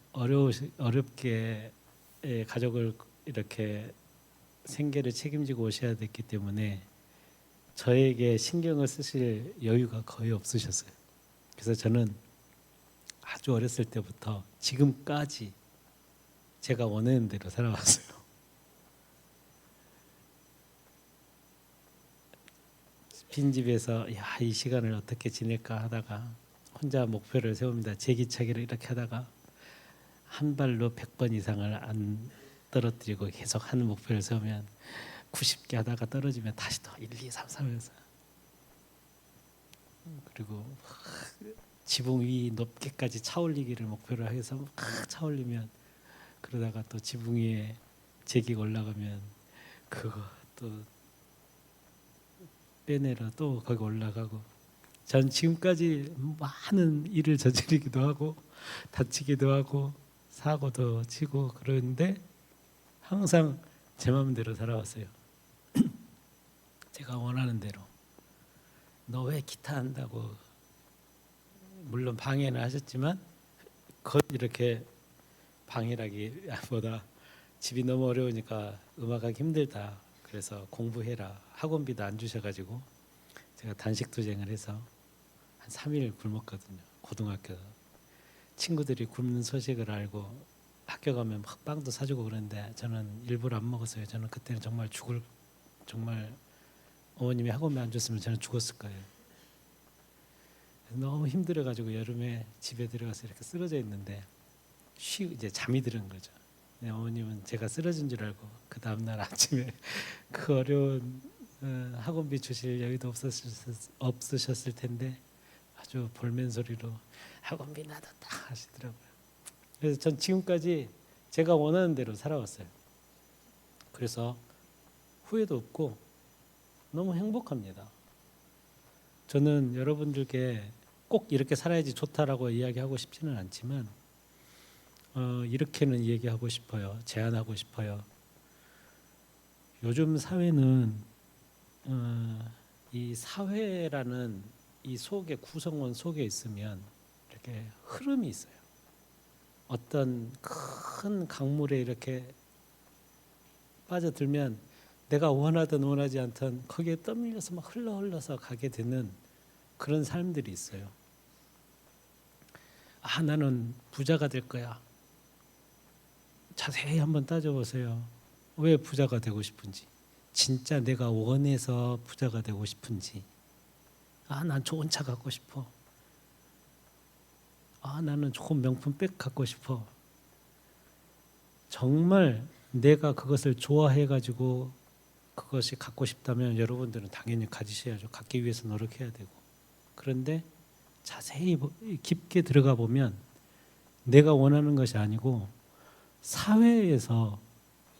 어렵게 가족을 이렇게 생계를 책임지고 오셔야 됐기 때문에 저에게 신경을 쓰실 여유가 거의 없으셨어요. 그래서 저는 아주 어렸을 때부터 지금까지 제가 원하는 대로 살아왔어요. 빈집에서 이 시간을 어떻게 지낼까 하다가 혼자 목표를 세웁니다. 제기차기를 이렇게 하다가 한 발로 100번 이상을 안 떨어뜨리고 계속 하는 목표를 세우면 90개 하다가 떨어지면 다시 또 1, 2, 3, 4 하면서, 그리고 지붕 위 높게까지 차올리기를 목표로 해서 막 차올리면, 그러다가 또 지붕 위에 제기가 올라가면 그거 또 빼내러 또 거기 올라가고, 전 지금까지 많은 일을 저지르기도 하고 다치기도 하고 사고도 치고 그러는데 항상 제 마음대로 살아왔어요. 제가 원하는 대로. 너 왜 기타 한다고 물론 방해는 하셨지만 이렇게 방해라기보다 집이 너무 어려우니까 음악하기 힘들다. 그래서 공부해라. 학원비도 안 주셔가지고 제가 단식투쟁을 해서 한 3일 굶었거든요. 고등학교 친구들이 굶는 소식을 알고 학교 가면 막 빵도 사주고 그러는데 저는 일부러 안 먹었어요. 저는 그때는 정말 어머님이 학원비 안 줬으면 저는 죽었을 거예요. 너무 힘들어가지고 여름에 집에 들어가서 이렇게 쓰러져 있는데 이제 잠이 들은 거죠. 어머님은 제가 쓰러진 줄 알고 그 다음날 아침에 그 어려운 학원비 주실 여유도 없으셨을 텐데 아주 볼멘 소리로 학원비 놔뒀다 하시더라고요. 그래서 전 지금까지 제가 원하는 대로 살아왔어요. 그래서 후회도 없고 너무 행복합니다. 저는 여러분들께 꼭 이렇게 살아야지 좋다라고 이야기하고 싶지는 않지만 이렇게는 얘기하고 싶어요. 제안하고 싶어요. 요즘 사회는 이 사회라는 이 속에 구성원 속에 있으면 이렇게 흐름이 있어요. 어떤 큰 강물에 이렇게 빠져들면 내가 원하든 원하지 않든 거기에 떠밀려서 막 흘러서 가게 되는 그런 삶들이 있어요. 나는 부자가 될 거야. 자세히 한번 따져보세요. 왜 부자가 되고 싶은지, 진짜 내가 원해서 부자가 되고 싶은지, 난 좋은 차 갖고 싶어. 나는 좋은 명품백 갖고 싶어. 정말 내가 그것을 좋아해가지고 그것이 갖고 싶다면 여러분들은 당연히 가지셔야죠. 갖기 위해서 노력해야 되고. 그런데 자세히 깊게 들어가 보면 내가 원하는 것이 아니고 사회에서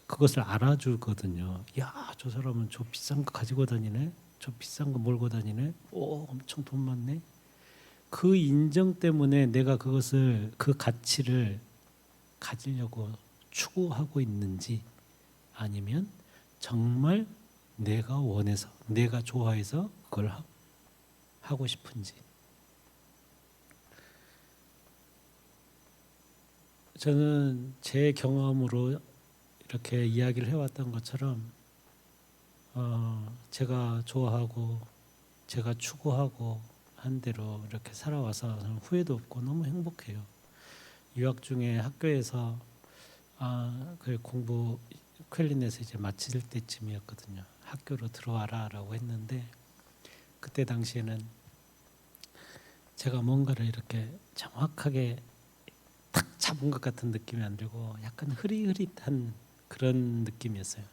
그것을 알아주거든요. 야, 저 사람은 저 비싼 거 가지고 다니네. 저 비싼 거 몰고 다니네. 엄청 돈 많네. 그 인정 때문에 내가 그 가치를 가지려고 추구하고 있는지, 아니면 정말 내가 원해서, 내가 좋아해서 그걸 하고 싶은지. 저는 제 경험으로 이렇게 이야기를 해왔던 것처럼 제가 좋아하고 제가 추구하고 한 대로 이렇게 살아와서 저는 후회도 없고 너무 행복해요. 유학 중에 학교에서 그 공부 클리넷을 이제 마칠 때쯤이었거든요. 학교로 들어와라라고 했는데 그때 당시에는 제가 뭔가를 이렇게 정확하게 탁 잡은 것 같은 느낌이 안 들고 약간 흐릿흐릿한 그런 느낌이었어요.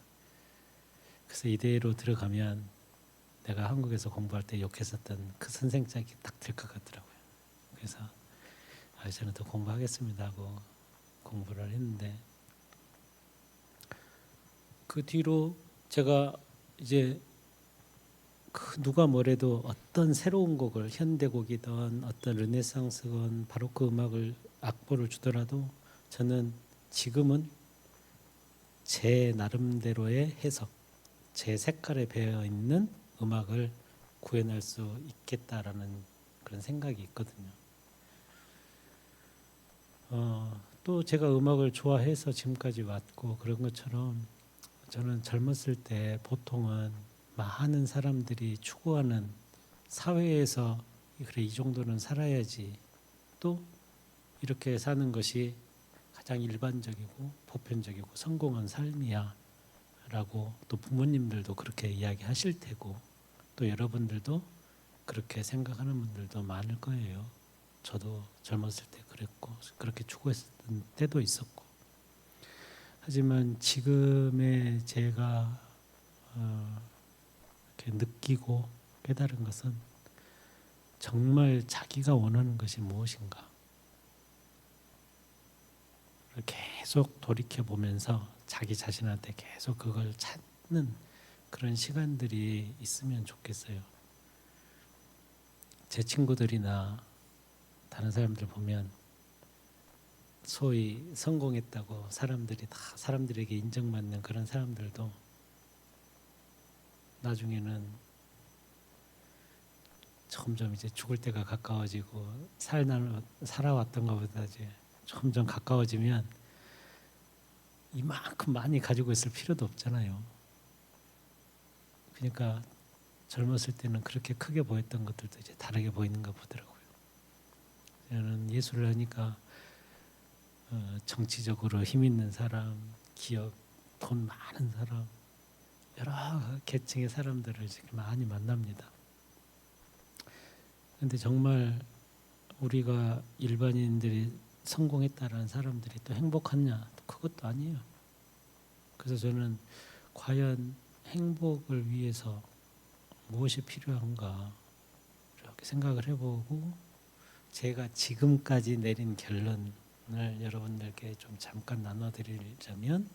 그래서 이대로 들어가면 내가 한국에서 공부할 때 욕했었던 그 선생짝이 딱 될 것 같더라고요. 그래서 저는 더 공부하겠습니다 하고 공부를 했는데, 그 뒤로 제가 이제 누가 뭐래도 어떤 새로운 곡을, 현대곡이든 어떤 르네상스건 바로크 음악을 악보를 주더라도 저는 지금은 제 나름대로의 해석, 제 색깔에 배어 있는 음악을 구현할 수 있겠다라는 그런 생각이 있거든요. 또 제가 음악을 좋아해서 지금까지 왔고 그런 것처럼 저는 젊었을 때 보통은 많은 사람들이 추구하는 사회에서 그래 이 정도는 살아야지, 또 이렇게 사는 것이 가장 일반적이고 보편적이고 성공한 삶이야 라고 또 부모님들도 그렇게 이야기하실 테고, 또 여러분들도 그렇게 생각하는 분들도 많을 거예요. 저도 젊었을 때 그랬고 그렇게 추구했던 때도 있었고. 하지만 지금의 제가 이렇게 느끼고 깨달은 것은 정말 자기가 원하는 것이 무엇인가 계속 돌이켜 보면서 자기 자신한테 계속 그걸 찾는 그런 시간들이 있으면 좋겠어요. 제 친구들이나 다른 사람들 보면 소위 성공했다고 사람들이 다 사람들에게 인정받는 그런 사람들도 나중에는 점점 이제 죽을 때가 가까워지고 살아왔던 것보다 이제 점점 가까워지면 이만큼 많이 가지고 있을 필요도 없잖아요. 그러니까 젊었을 때는 그렇게 크게 보였던 것들도 이제 다르게 보이는가 보더라고요. 저는 예술을 하니까 정치적으로 힘 있는 사람, 기업, 돈 많은 사람, 여러 계층의 사람들을 지금 많이 만납니다. 그런데 정말 우리가 일반인들이 성공했다라는 사람들이 또 행복하냐? 그것도 아니에요. 그래서 저는 과연 행복을 위해서 무엇이 필요한가 이렇게 생각을 해보고 제가 지금까지 내린 결론을 여러분들께 좀 잠깐 나눠드리자면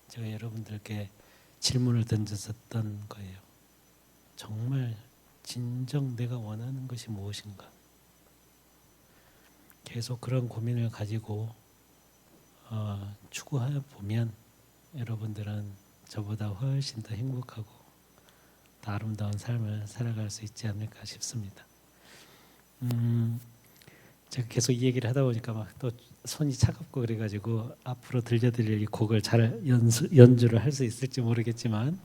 제가 여러분들께 질문을 던졌었던 거예요. 정말 진정 내가 원하는 것이 무엇인가? 계속 그런 고민을 가지고 추구해 보면 여러분들은 저보다 훨씬 더 행복하고 더 아름다운 삶을 살아갈 수 있지 않을까 싶습니다. 제가 계속 이 얘기를 하다 보니까 막 또 손이 차갑고 그래가지고 앞으로 들려드릴 이 곡을 잘 연주를 할 수 있을지 모르겠지만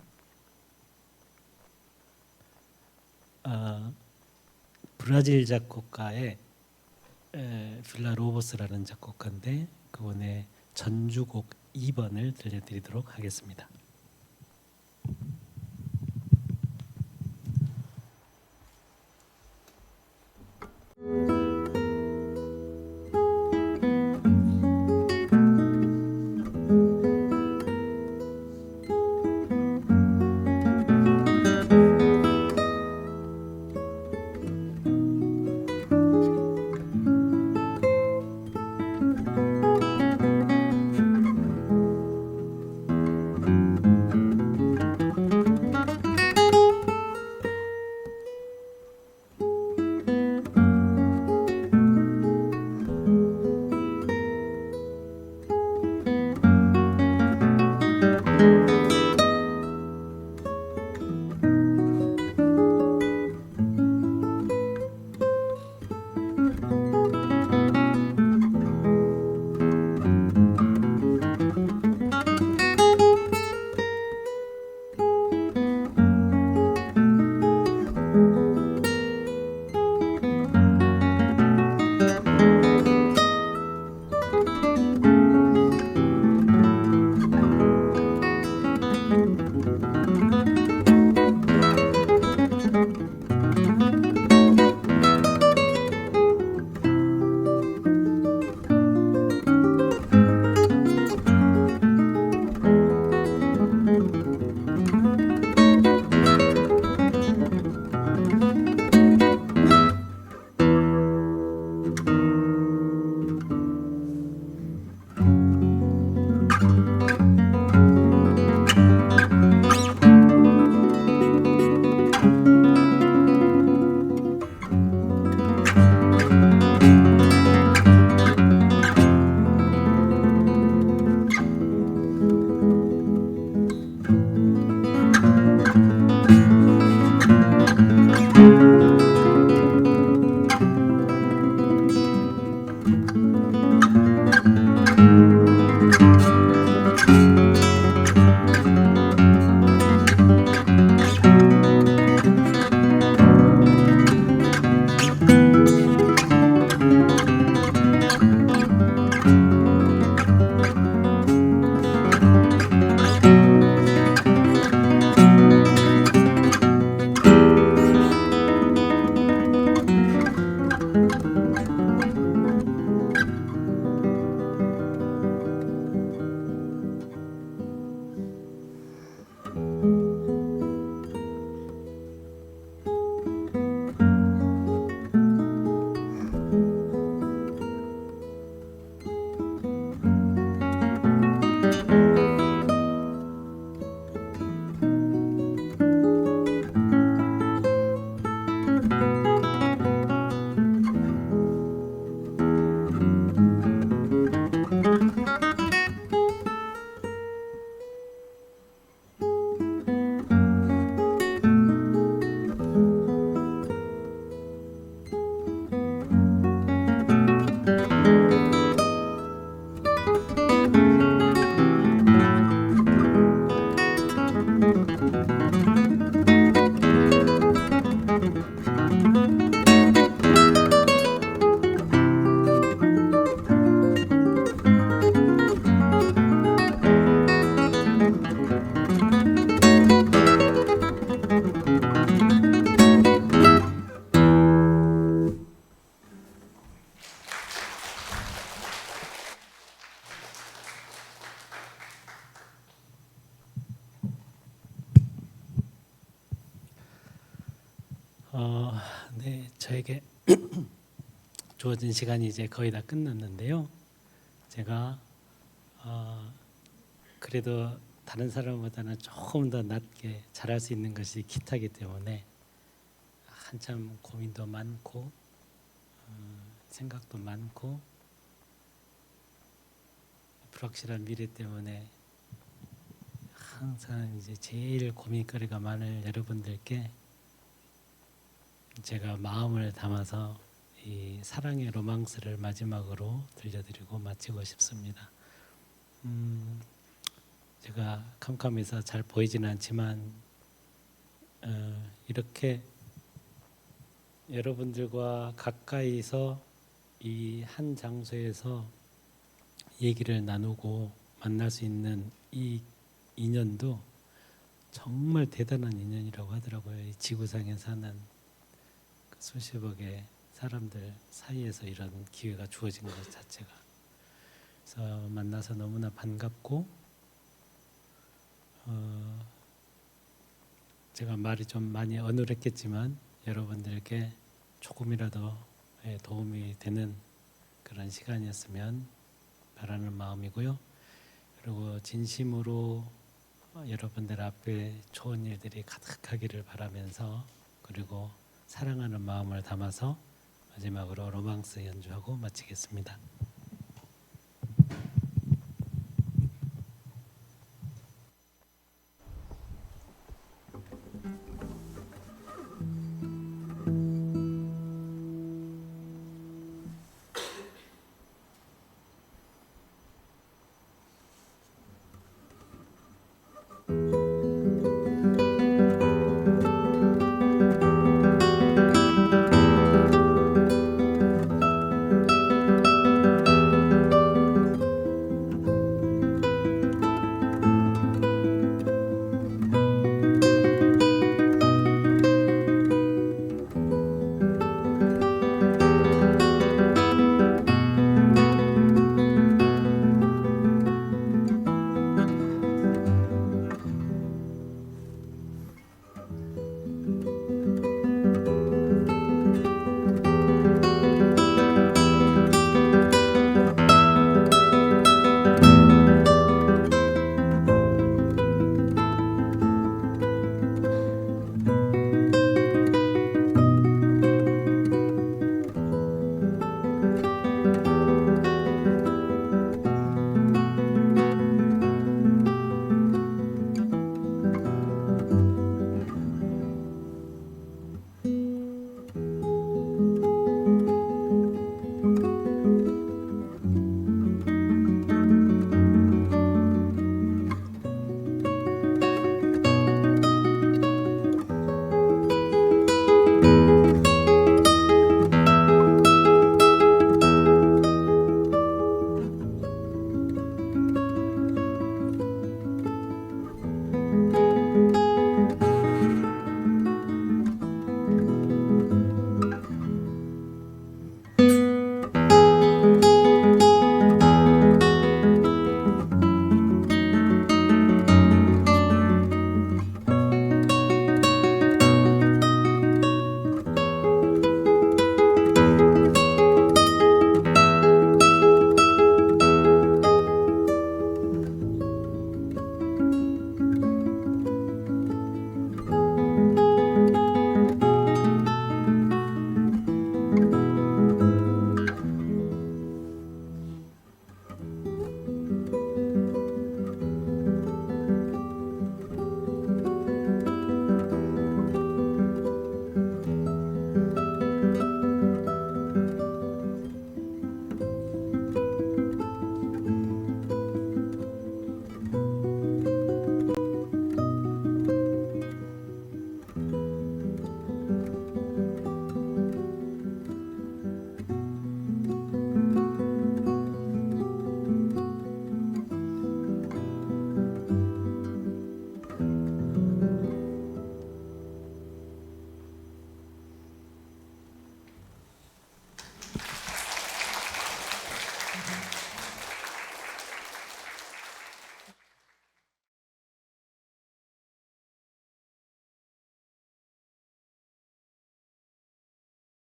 브라질 작곡가의 빌라 로보스라는 작곡가인데 그분의 전주곡 2번을 들려드리도록 하겠습니다. 어, 네, 저에게 주어진 시간이 이제 거의 다 끝났는데요. 제가 그래도 다른 사람보다는 조금 더 낮게 잘할 수 있는 것이 기타이기 때문에 한참 고민도 많고 생각도 많고 불확실한 미래 때문에 항상 이제 제일 고민거리가 많을 여러분들께 제가 마음을 담아서 이 사랑의 로망스를 마지막으로 들려드리고 마치고 싶습니다. 제가 캄캄해서 잘 보이지는 않지만 이렇게 여러분들과 가까이서 이 한 장소에서 얘기를 나누고 만날 수 있는 이 인연도 정말 대단한 인연이라고 하더라고요. 이 지구상에 사는 그 수십억의 사람들 사이에서 이런 기회가 주어진 것 자체가. 그래서 만나서 너무나 반갑고 제가 말이 좀 많이 어눌했겠지만 여러분들께 조금이라도 도움이 되는 그런 시간이었으면 바라는 마음이고요. 그리고 진심으로 여러분들 앞에 좋은 일들이 가득하기를 바라면서 그리고 사랑하는 마음을 담아서 마지막으로 로망스 연주하고 마치겠습니다.